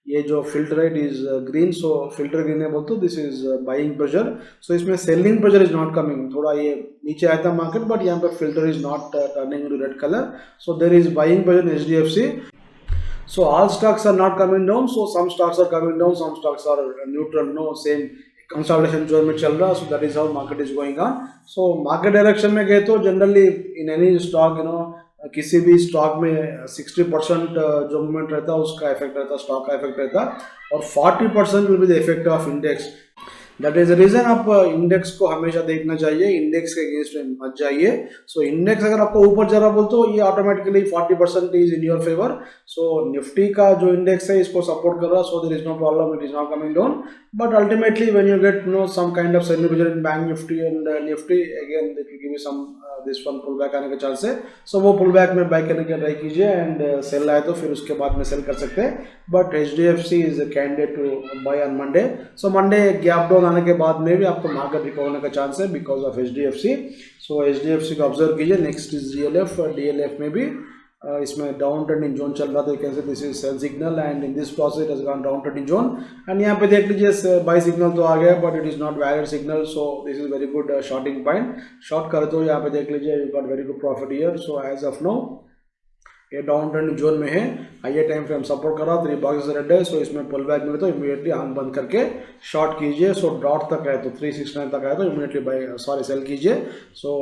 ये जो फिल्टर है, it is green. So filter green है बोल तो this is buying pressure. So इसमें selling pressure is not coming. थोड़ा ये नीचे आया था मार्केट, बट यहाँ पे filter is not turning to red colour. So there is buying pressure in HDFC। So all stocks are not coming down, so some stocks are coming down, some stocks are neutral, no same consolidation zone में चल रहा, so that is how market is going on. So market direction में गए तो generally in any stock, you know, किसी भी stock में 60% जो मूवमेंट रहता है उसका इफेक्ट रहता है, स्टॉक का इफेक्ट रहता है, और 40% will be the effect of index. That is the reason आप इंडेक्स को हमेशा देखना चाहिए, इंडेक्स के अगेंस्ट में मत जाइए. सो इंडेक्स अगर आपको ऊपर जा रहा बोल तो ये automatically 40% is in your favour. So Nifty का जो इंडेक्स है इसको सपोर्ट कर रहा, so there is no problem, it is not coming down. But ultimately when you get no some kind of sell in Bank Nifty and Nifty, again it will give you some this one pull back आने का chance है. सो वो पुल back में bye करने का try कीजिए, and cell आए तो फिर उसके बाद में सेल कर सकते हैं. But HDFC is a candidate to buy on Monday. So Monday gap down आने के बाद में भी आपको मार्केट रिकवर होने का चांस है because of HDFC. So HDFC को ऑब्जर्व कीजिए. नेक्स्ट इज DLF में भी इसमें डाउन ट्रेंडिंग जोन चल रहा था, कैसे this is sell signal and in this process it has gone down trending zone. And यहाँ पे देख लीजिए बाय सिग्नल तो आ गया but it is not valid signal, so this is very good shorting point. Short कर दो, यहाँ पे देख लीजिए you got very good profit here. So as of now ये डाउन ट्रेंड जोन में है, हाइयर टाइम फ्रेम सपोर्ट कर रहा, 3 बॉक्सेस रेड है. सो इसमें पुल बैक मिले तो इमीडिएटली आंख बंद करके शॉर्ट कीजिए. सो डॉट तक है तो 369 तक आया तो इमीडिएटली बाय सेल कीजिए. So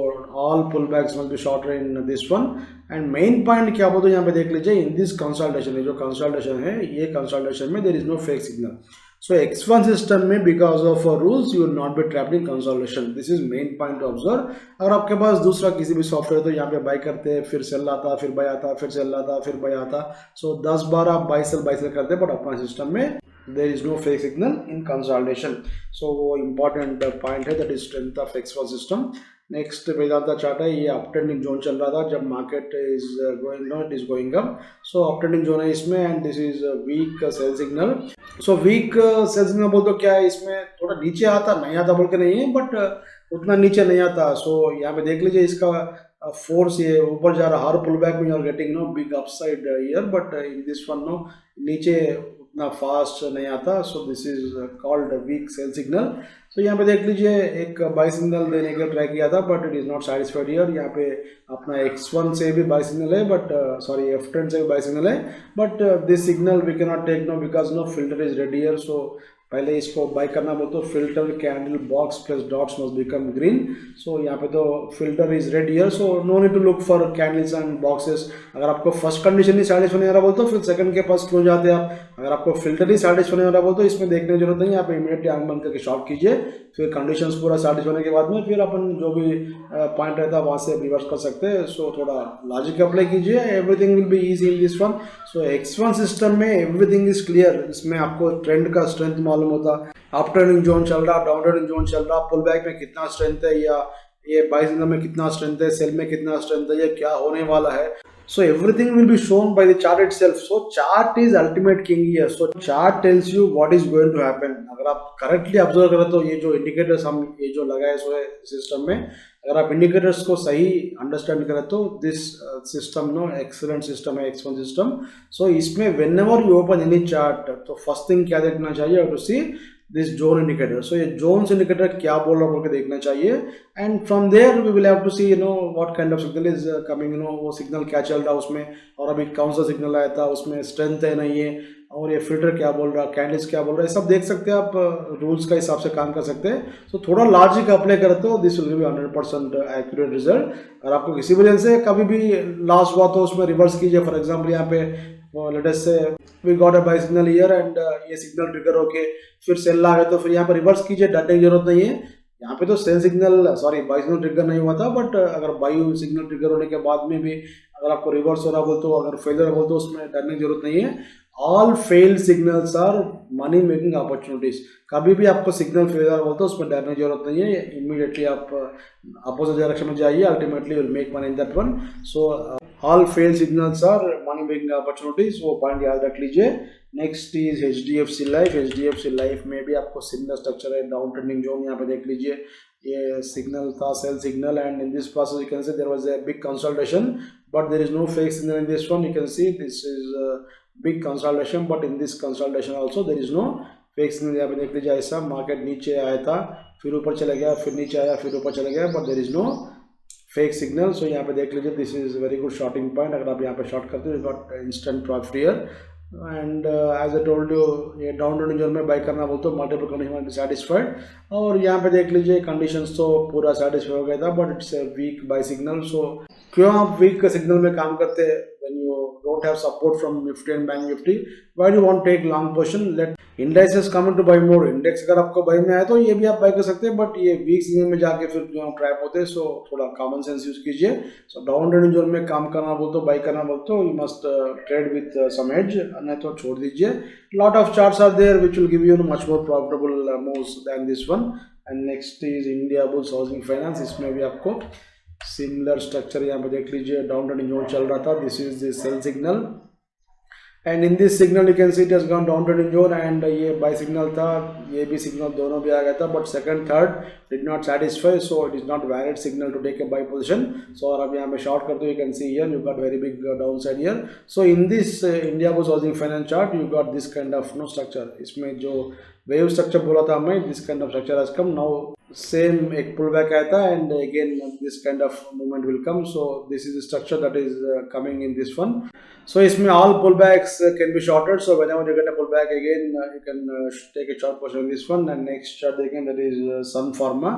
all pull backs must be short in this one. And main point क्या बोलते हैं यहाँ पे देख लीजिए, इन दिस कंसल्टेशन, जो कंसल्टेशन है ये कंसल्टेशन में there is no fake signal. So X1 system में because of rules you will not be trapped in consolidation. This is main point to observe. अगर आपके पास दूसरा किसी भी सॉफ्टवेयर तो यहाँ पे बाय करते हैं, फिर सेल आता, फिर बाय आता, फिर सेल आता, फिर बाय आता. सो 10 बार आप बाय सेल करते हैं, बट अपना सिस्टम में there is no fake signal in consolidation. So वो important point है, that is strength of X1 system. Next Vedanta chart है, ये अप ट्रेंडिंग जोन चल रहा था, जब market is going down it is going up. So up trending zone है इसमें, and this is weak sell signal. So weak sell signal बोल तो क्या है, इसमें थोड़ा नीचे आता, नहीं आता बोल के नहीं है, बट उतना नीचे नहीं आता. सो यहाँ पे देख लीजिए इसका फोर्स ये ऊपर जा रहा, हर पुल बैक में you are getting no big upside here, but in this one no नीचे उतना फास्ट नहीं आता. So this is called weak sell signal. So यहाँ पे देख लीजिए एक बाय सिग्नल देने का ट्राई किया था, but it is not satisfied here. यहाँ पे अपना X1 से भी बाय सिग्नल है, बट सॉरी F10 से भी बाय सिग्नल है, but this signal we can not take no because no filter is ready here. So पहले इसको बाय करना बोल तो filter candle box plus dots must become green. So यहाँ पे तो filter is red here, so no need to look for candles and boxes. अगर आपको फर्स्ट कंडीशन ही सैटिस्फाई नहीं आ रहा बोल तो फिर सेकंड के पास क्यों जाते हैं आप. अगर आपको फिल्टर ही सैटिस्फाई नहीं आ रहा बोल तो इसमें देखने की जरूरत नहीं है, आप इमीडिएटली आंख बंद करके शॉर्ट कीजिए. फिर कंडीशंस पूरा सैटिस्फाई होने के बाद में फिर अपन जो भी पॉइंट रहता है वहाँ से रिवर्स कर सकते हैं. सो थोड़ा लॉजिक अप्लाई कीजिए, everything will be easy in this one. So X1 system में एवरीथिंग इज क्लियर. इसमें आपको ट्रेंड का स्ट्रेंथ मालूम होता, अप ट्रेंडिंग जोन चल रहा, डाउन ट्रेंडिंग जोन चल रहा, पुल बैक में कितना स्ट्रेंथ है, या ये बाय सिग्नल में कितना स्ट्रेंथ है, सेल में कितना स्ट्रेंथ है, या क्या होने वाला है. So everything will be shown by the chart itself. So chart is ultimate king here. So chart tells you what is going to happen. अगर आप correctly observe करें तो ये जो indicators हम ये जो लगाए सो है सिस्टम में, अगर आप indicators को सही understand करें तो this system no excellent system है X1 system. So इसमें whenever you open any chart तो first thing क्या देखना चाहिए, to see this zone indicator. So ये zones indicator क्या बोल रहा बोल के देखना चाहिए, and from there we will have to see what kind of signal is coming, वो signal क्या चल रहा उसमें, और अभी कौन सा signal आया था, उसमें strength है नहीं है, और ये फिल्टर क्या बोल रहा, कैंडल्स क्या बोल रहा है, सब देख सकते हैं आप. रूल्स का हिसाब से काम कर सकते हैं. सो थोड़ा लॉजिक अप्लाई करें तो this will B 100% accurate result. अगर आपको किसी वजह से कभी भी लॉस हुआ तो उसमें रिवर्स कीजिए. फॉर एग्जाम्पल यहाँ पे लेटेस्ट से we got a buy signal here, and ये सिग्नल ट्रिगर होके फिर सेल आ गए तो फिर यहाँ पे रिवर्स कीजिए, डरने की जरूरत नहीं है. यहाँ पे तो sell signal sorry buy signal trigger नहीं हुआ था, बट अगर बाय सिग्नल ट्रिगर होने के बाद में भी अगर आपको रिवर्स हो रहा बोल तो, अगर फेलियर बोल तो उसमें डरने की जरूरत नहीं है. All failed signals are money making opportunities. कभी भी आपको सिग्नल फेलियर बोल तो उसमें डरने की जरूरत नहीं है, इमीडिएटली आप अपोजिट डायरेक्शन में जाइए, ultimately will make money in that one. So all failed signals are money making opportunities, वो पॉइंट याद रख लीजिए. Next is HDFC Life. HDFC Life में भी आपको सिग्नल स्ट्रक्चर है, डाउन ट्रेंडिंग जोन यहाँ पे देख लीजिए, ये सिग्नल था sell signal, and in this process you can say there was a big consultation, but there is no fake signal in this one. You can see this is big consolidation, but in this consolidation also there is no fake signal. यहाँ पे देख लीजिए, ऐसा market नीचे आया था, फिर ऊपर चला गया, फिर नीचे आया, फिर ऊपर चला गया, but there is no fake signal. So यहाँ पे देख लीजिए, this is very good shorting point. अगर आप यहाँ पे शॉर्ट करते हो, you got instant profit here. And as I told you ये डाउन ट्रेंडिंग जोन में बाय करना बोलते हो मल्टीपल कंडीशन सेटिस्फाइड, और यहाँ पे देख लीजिए कंडीशंस तो पूरा सेटिस्फाई हो गया था, but it's a weak buy signal. So क्यों आप वीक सिग्नल में काम करते हैं? When you don't have support from Nifty and bank Nifty, why do want take long position? Let indexes coming to buy more. Index अगर आपको bye में आए तो ये भी आप बाय कर सकते हैं, बट ये वीक सिग्नल में जाके फिर क्यों ट्रैप होते हैं? सो थोड़ा कॉमन सेंस यूज कीजिए। सो डाउन ट्रेंडिंग जोन में काम करना बोलते हो, बाय करना बोलते हो, you must trade with some edge, नहीं तो छोड़ दीजिए। Lot of charts are there which will give you much more profitable moves than this one. And next is Indiabulls housing finance. इसमें भी आपको सिमिलर स्ट्रक्चर यहाँ पे देख लीजिए, डाउन ट्रेंडिंग जोन चल रहा था, this is the sell signal, and in this signal you can see it has gone down trending zone, and ये बाय सिग्नल था, ये भी सिग्नल दोनों भी आ गया था, but second third did not satisfy, so it is not valid signal to take a buy position. So और अब यहाँ पे शॉर्ट करते हो, you can see here you got very big down side here. So in this Indiabulls housing finance chart you got this kind of no structure. इसमें जो wave structure बोला था हमें, this kind of structure has come now. Same एक pull back आया था, and again this kind of movement will come. So this is the structure that is coming in this one. So इसमें all pullbacks can be shorted. So whenever you get a pullback again, you can take a short position in this one. And next chart देखें, that is Sun Pharma.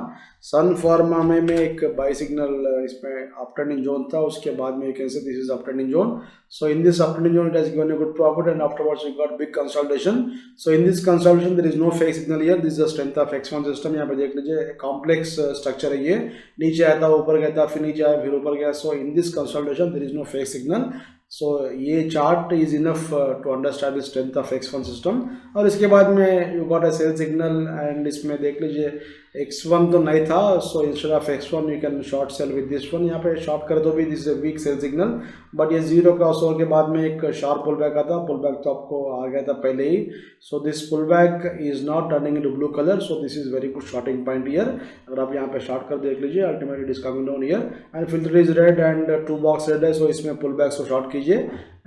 Sun Pharma में एक buy signal इसमें uptrending zone था, उसके बाद में you can say this is uptrending zone. So in this uptrending zone it has given a good profit, and afterwards we got big consolidation. So in this consolidation there is no fake signal here. This is the strength of X1 system. यहाँ पे देख लीजिए complex structure है ये, नीचे आया था, ऊपर गया था, फिर नीचे आया, फिर ऊपर गया. So in this consolidation there is no fake signal. So ये chart is enough to understand the strength of X1 system. और इसके बाद में you got a sell signal, and इसमें देख लीजिए X1 तो नहीं था, so instead of X1 you can short sell with this one. यहाँ पे शॉर्ट कर दो भी, this is a weak sell signal, but ये जीरो क्रॉस ओवर के बाद में एक शार्प पुल बैक आता, पुल बैक तो आपको आ गया था पहले ही. So this pull back is not turning into blue colour, so this is very good shorting point here. अगर आप यहाँ पे शॉर्ट कर देख लीजिए, ultimately it is coming down here, and filter is red and two box red है, so इसमें pull back को शॉर्ट कीजिए,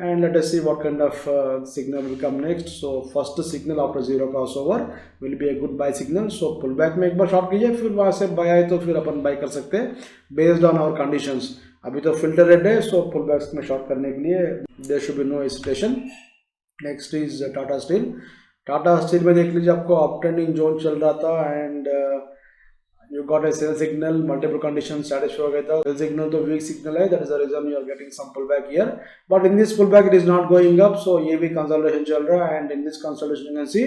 and let us see what kind of signal will come next. So first signal after zero crossover will be a good buy signal. So pullback में एक बार short कीजिए, फिर वहाँ से बाय आए तो फिर अपन बाय कर सकते हैं बेस्ड ऑन आवर कंडीशंस. अभी तो फिल्टर रेड है, सो पुलबैक्स में शॉर्ट करने के लिए there should be no hesitation. Next is Tata steel. Tata steel में देख लीजिए आपको अप ट्रेंडिंग जोन चल रहा था, and you got a sell signal, multiple conditions satisfy हो गया था. Sell signal तो weak signal है, that is the reason you are getting some pullback here, but in this pullback it is not going up, so ये भी consolidation चल रहा है, and in this consolidation you can see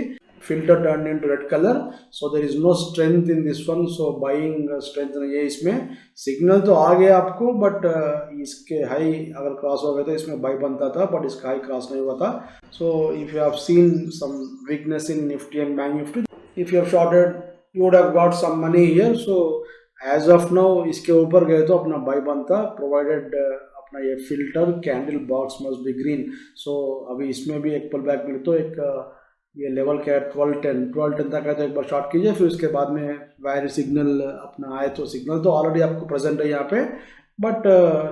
filter turned into red color, so there is no strength in this one, so buying strength नहीं है इसमें. signal तो आ गया आपको, but इसके high अगर क्रॉस हो गया तो इसमें buy बनता था, but इसका high क्रॉस नहीं हुआ था. so if you have seen some weakness in Nifty and Banknifty, if you have shorted you would have got some money here. so as of now इसके ऊपर गए तो अपना बाय बनता, प्रोवाइडेड अपना ये filter candle box must be green. So अभी इसमें भी एक पुल बैक मिले तो एक ये लेवल क्या है 1210 तक है, तो एक बार शॉर्ट कीजिए, फिर उसके बाद में वायर सिग्नल अपना आए तो सिग्नल तो ऑलरेडी आपको प्रेजेंट है यहाँ पे, but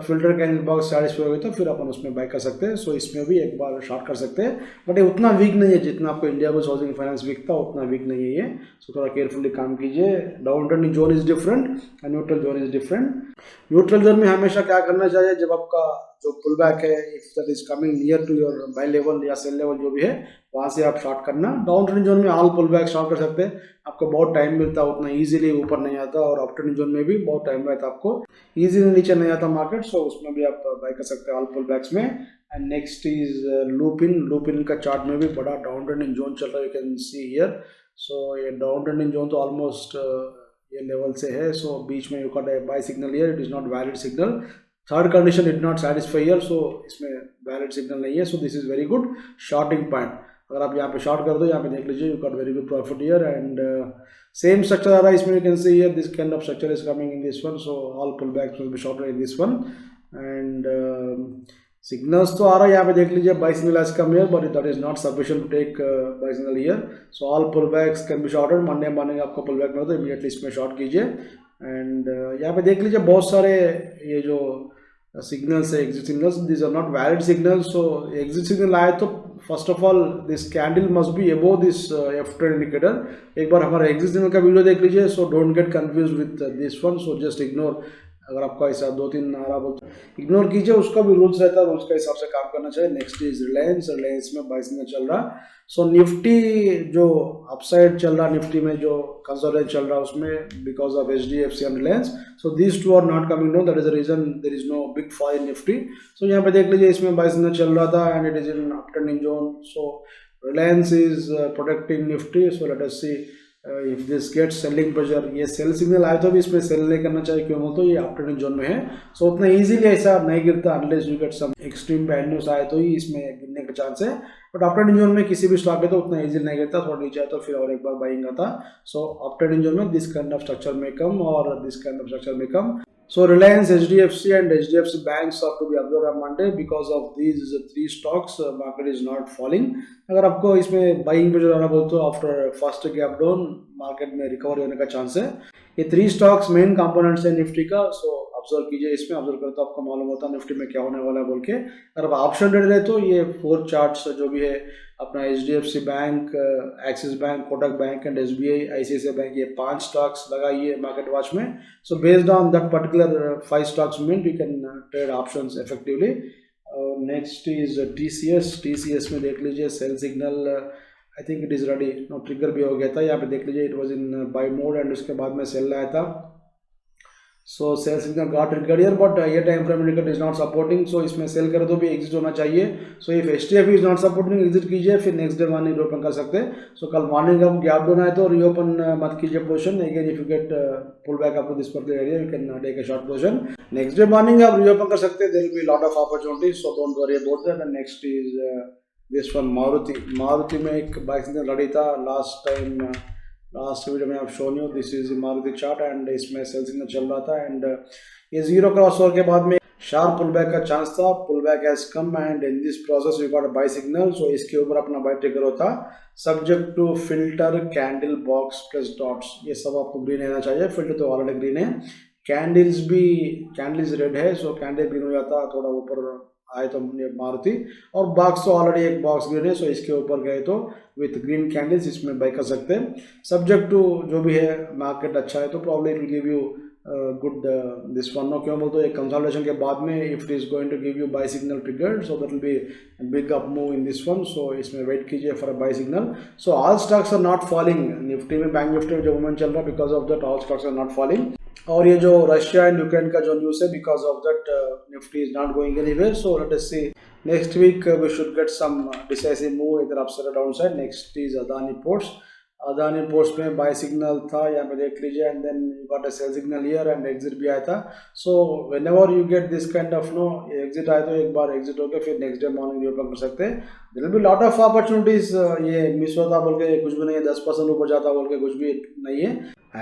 filter candle box satisfy हो गई तो फिर अपन उसमें बाय कर सकते हैं. सो इसमें भी एक बार शॉर्ट कर सकते हैं, बट ये उतना वीक नहीं है जितना आपको इंडियाबुल्स हाउसिंग फाइनेंस वीक था, उतना वीक नहीं है ये. सो थोड़ा केयरफुली काम कीजिए. Down trending zone is different and neutral zone is different. Neutral zone में हमेशा क्या करना चाहिए, जब आपका जो पुल बैक है if that is coming near to your buy level या सेल लेवल जो भी है, वहाँ से आप शॉर्ट करना. डाउन ट्रेंडिंग जोन में ऑल पुल बैक शॉर्ट कर सकते हैं, आपको बहुत टाइम मिलता है, उतना इजीली ऊपर नहीं आता, और अप ट्रेंडिंग जोन में भी बहुत टाइम रहता है, आपको इजीली नीचे नहीं आता मार्केट, सो उसमें भी आप बाय कर सकते हैं ऑल पुल बैक्स में. एंड नेक्स्ट इज लूपिन का चार्ट में भी बड़ा डाउन ट्रेंडिंग जोन चल रहा है, you can see here. So ये डाउन ट्रेंडिंग जोन तो ऑलमोस्ट ये लेवल से है, सो बीच में you got a buy signal here, it is not valid signal. Third condition did not satisfy here, so इसमें वैलिड सिग्नल नहीं है, so this is very good shorting point. अगर आप यहाँ पे शॉर्ट कर दो, यहाँ पे देख लीजिए, you got very good profit here, and same structure आ रहा है इसमें, you can see here this kind of structure is coming in this one, so all pull backs will be shorted in this one. And signals तो आ रहा है, यहाँ पे देख लीजिए buy signal has come here, but that is not sufficient to take buy signal here. So all pull backs can be shorted. Monday morning आपको pull back मिला तो इमीडिएटली इसमें शॉर्ट कीजिए. एंड यहाँ पे देख लीजिए बहुत सारे ये जो signals है exit signals, these are not valid signals. so exit signal आए तो first of all this candle must be above this F10 indicator. एक बार हमारा exit signal का वीडियो देख लीजिए, so don't get confused with this one, so just ignore अगर आपका ऐसा 2-3 आ रहा बोलते इग्नोर कीजिए, उसका भी रूल्स रहता है, रूल्स के हिसाब से काम करना चाहिए। नेक्स्ट इज रिलायंस में 22 में चल रहा। सो निफ्टी जो अपसाइड चल रहा, निफ्टी में जो कंसोलिडेशन चल रहा उसमें because of HDFC and Reliance, so these two are not coming down, that is the reason there is no big fall in Nifty. So यहाँ पे देख लीजिए इसमें 22 में चल रहा था and it is in uptrending zone. So Reliance is protecting Nifty, so let us see if this get selling pressure, ये सेल सिग्नल आए तो भी इसमें सेल नहीं करना चाहिए, क्यों बोलते ये अपट्रेंडिंग जोन में है। सो उतना इजीली ऐसा नहीं गिरता unless you get some extreme bad news आए तो ही इसमें गिरने का चांस है। बट अपट्रेंडिंग जोन में किसी भी स्टॉक है तो उतना इजीली नहीं गिरता, थोड़ा नीचे आए तो फिर और एक बार बाइंग आता। सो अपट्रेंडिंग जोन में दिस काइंड ऑफ स्ट्रक्चर में कम और दिस काइंड ऑफ स्ट्रक्चर में कम। So Reliance, HDFC and HDFC banks are to be observed on Monday because of these three stocks. Market is not falling. अगर आपको इसमें buying पे जो रहना बोलते हो after first gap down market में रिकवर होने का चांस है। ये 3 स्टॉक्स मेन कंपोनेंट्स है निफ्टी का। सो ऑब्जर्व कीजिए, इसमें ऑब्जर्व करते तो आपको मालूम होता है निफ्टी में क्या होने वाला है बोल के। अगर आप ऑप्शन ट्रेड है तो ये 4 चार्ट्स जो भी है अपना HDFC bank, Axis bank, Kotak bank and SBI, ICICI bank, ये 5 स्टॉक्स लगाइए मार्केट वॉच में। So based on that particular 5 stocks में you can trade options effectively. Next is TCS में देख लीजिए sell signal, I think it is ready, no trigger भी हो गया था। यहाँ पे देख लीजिए it was in buy mode and उसके बाद में सेल आया था। So cell signal got triggered here but ये time frame indicator is not supporting, so इसमें सेल करे तो भी एग्जिट होना चाहिए। So if HDFC is not supporting exit कीजिए, फिर नेक्स्ट डे मॉर्निंग रिओपन कर सकते हैं। सो कल मॉर्निंग आप गैप डाउन आए तो रिओपन मत कीजिए position, again if you get pull back up to this particular area you can take a short position. Next day morning आप रिओपन कर सकते हैं, there will be lot of opportunities, so don't worry about that. And next is this one Maruti में एक bike signal ready था last video में आप shown you, this is Maruti chart and इसमें सेल सिग्नल चल रहा था एंड ये जीरो क्रॉस ओवर के बाद में शार्प पुल बैक का चांस था। Pull back has come and in this process you got a buy signal, so इसके ऊपर अपना बाय ट्रिगर होता subject to filter candle box plus dots, ये सब आपको ग्रीन रहना चाहिए। फिल्टर तो ऑलरेडी ग्रीन है, कैंडल्स रेड है, सो कैंडल ग्रीन हो जाता, थोड़ा ऊपर आए तो मारुति, और बॉक्स तो ऑलरेडी एक बॉक्स ग्रीन है, सो इसके ऊपर गए तो विथ ग्रीन कैंडल्स इसमें बाय कर सकते हैं। सब्जेक्ट टू जो भी है मार्केट अच्छा है तो problem will give you good this one, no क्यों बोलते एक कंसोलिडेशन के बाद में if it is going to give you buy signal triggered, so that will be big up move in this one, so इसमें वेट कीजिए for a buy signal. So all stocks are not falling, Nifty में bank Nifty में जो movement चल रहा है because of that all stocks are not falling. और ये जो रशिया एंड यूक्रेन का जो न्यूज़ है because of that Nifty is not going anywhere, so let us see next week we should get some decisive move इधर upside और downside. Next is Adani ports में buy signal था, यहाँ पे देख लीजिए and then you got a sell signal here and exit भी आया था। So whenever you get this kind of no exit आया तो एक बार एग्जिट होकर फिर नेक्स्ट डे मॉर्निंग रिओपन कर सकते हैं। There will be lot of opportunities, ये मिस होता बोल के कुछ भी नहीं है, 10% ऊपर जाता बोल के कुछ भी नहीं है।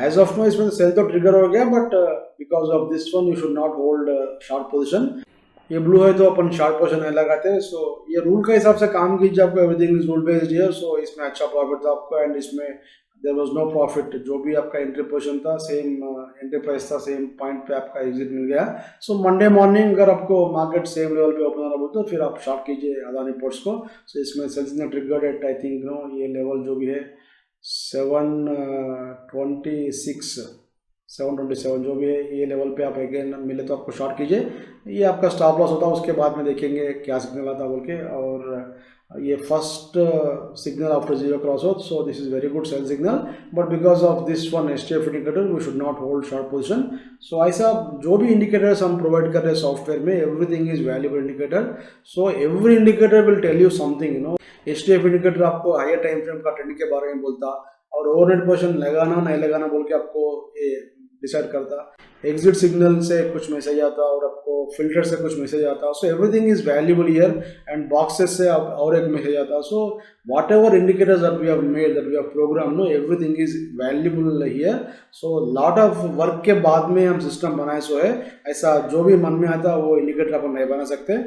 एज ऑफ नो इसमें सेल तो ट्रिगर हो गया but because of this one you should not hold short position. ये ब्लू है तो अपन शॉर्ट पोजीशन नहीं लगाते हैं, सो ये रूल के हिसाब से काम कीजिए, आपको everything is rule based here. So इसमें अच्छा प्रॉफिट था आपको एंड इसमें देयर वाज नो प्रॉफिट, जो भी आपका एंट्री पोजीशन था सेम एंट्री प्राइस था, सेम पॉइंट पे आपका एग्जिट मिल गया। सो मंडे मॉर्निंग अगर आपको मार्केट सेम लेवल पे ओपन हो रहा हो तो फिर आप शॉर्ट कीजिए अदानी पोर्ट्स को। सो इसमें सेल्स ने triggered at I think no ये लेवल जो भी है 727 जो भी है, ये लेवल पे आप अगेन मिले तो आपको शॉर्ट कीजिए। ये आपका स्टॉप लॉस होता है, उसके बाद में देखेंगे क्या सिग्नल आता बोल के। और ये first signal after zero cross हो, so this is very good sell signal, but because of this one HDFC indicator we should not hold short position. So ऐसा जो भी इंडिकेटर्स हम प्रोवाइड कर रहे हैं सॉफ्टवेयर में, everything is valuable indicator, so every indicator will tell you something, you know. HDFC indicator आपको higher time frame का ट्रेंड के बारे में बोलता और ओवरनेट पोजीशन लगाना नहीं लगाना बोल के आपको डिसाइड करता। एग्जिट सिग्नल से कुछ मैसेज आता और आपको फिल्टर से कुछ मैसेज आता, so everything is valuable here and boxes से और एक मैसेज आता। So whatever indicators that we have made, that we have program, no everything is valuable here. So lot of work के बाद में हम सिस्टम बनाए, सो है ऐसा जो भी मन में आता वो इंडिकेटर अपन नहीं बना सकते,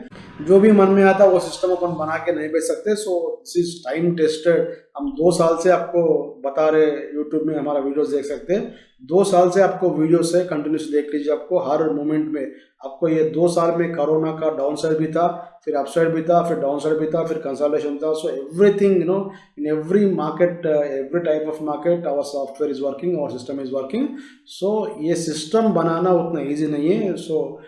जो भी मन में आता वो सिस्टम अपन बना के नहीं बेच सकते। सो दिस इज टाइम टेस्टेड, हम 2 साल से आपको बता रहे, यूट्यूब में हमारा वीडियोस देख सकते हैं, 2 साल से आपको वीडियो से कंटिन्यूसली वीडियोस देख लीजिए, आपको हर मोमेंट में आपको ये 2 साल में कोरोना का डाउन साइड भी था, फिर अप साइड भी था, फिर डाउन साइड भी था, फिर कंसोलिडेशन था. So everything in every market, every type of market our software is working, our system is working. So ये सिस्टम बनाना उतना ईजी नहीं है. सो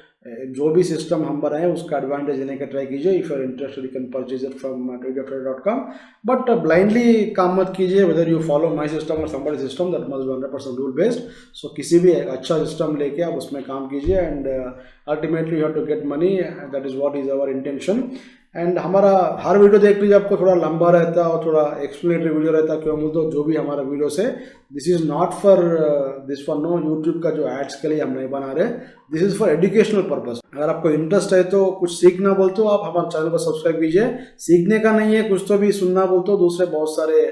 जो भी सिस्टम हम बनाए उसका एडवांटेज लेने का ट्राई कीजिए. If you are interested you can purchase it from tdf.com, but blindly काम मत कीजिए. Whether you follow my system और somebody system, that must be 100% rule based. So किसी भी एक अच्छा सिस्टम लेके आप उसमें काम कीजिए and ultimately you have to get money. That is what is our intention. And हमारा हर वीडियो देख लीजिए, आपको थोड़ा लंबा रहता है और थोड़ा एक्सप्लेनेटरी वीडियो रहता है. क्यों बोलते हो, जो भी हमारा वीडियोस है this is not for this for no YouTube का जो एड्स के लिए हम नहीं बना रहे. This is for educational purpose. अगर आपको इंटरेस्ट है तो कुछ सीखना बोलते हो, आप हमारे चैनल को सब्सक्राइब कीजिए. सीखने का नहीं है, कुछ तो भी सुनना बोलते हो, दूसरे बहुत सारे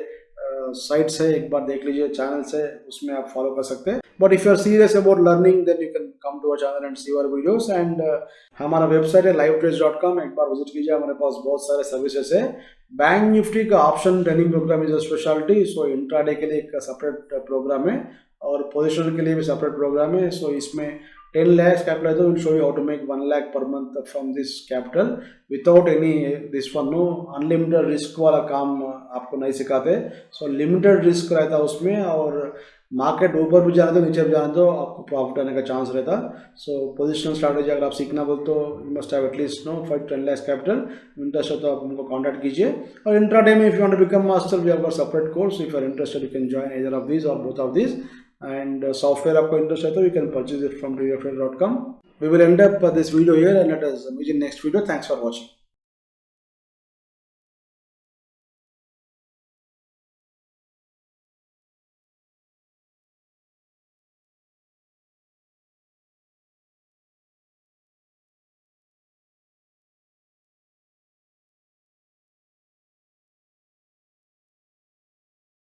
साइट्स है, एक बार देख लीजिए, चैनल्स है, उसमें आप फॉलो कर सकते हैं. But if you are serious about learning then you can come to our channel and see our videos. And हमारा वेबसाइट है livetrades.com, एक बार विजिट कीजिए. हमारे पास बहुत सारे सर्विसेज है. बैंक निफ्टी का option training program is a speciality. So intraday के लिए एक सेपरेट प्रोग्राम है और पोजिशन के लिए भी सेपरेट प्रोग्राम है. सो इसमें 10 lakhs capital will show you how to make 1 lakh per month from this capital without any this one no unlimited risk वाला काम आपको नहीं सिखाते. सो लिमिटेड रिस्क रहता है उसमें, और मार्केट ऊपर भी जाने दो नीचे भी जाने दो, आपको प्रॉफिट आने का चांस रहता. सो पोजिशनल स्ट्रैटेजी अगर आप सीखना बोलते तो you must have at least 5-10 lakhs capital. Interest हो तो आप उनको कॉन्टैक्ट कीजिए. और इंट्राडे में if you want to become master we have a separate course. If you are interested you can join either of these or both of these. And software आपको interest है तो you can purchase it from tdf.com. We will end up this video here and let us meet in next video. Thanks for watching.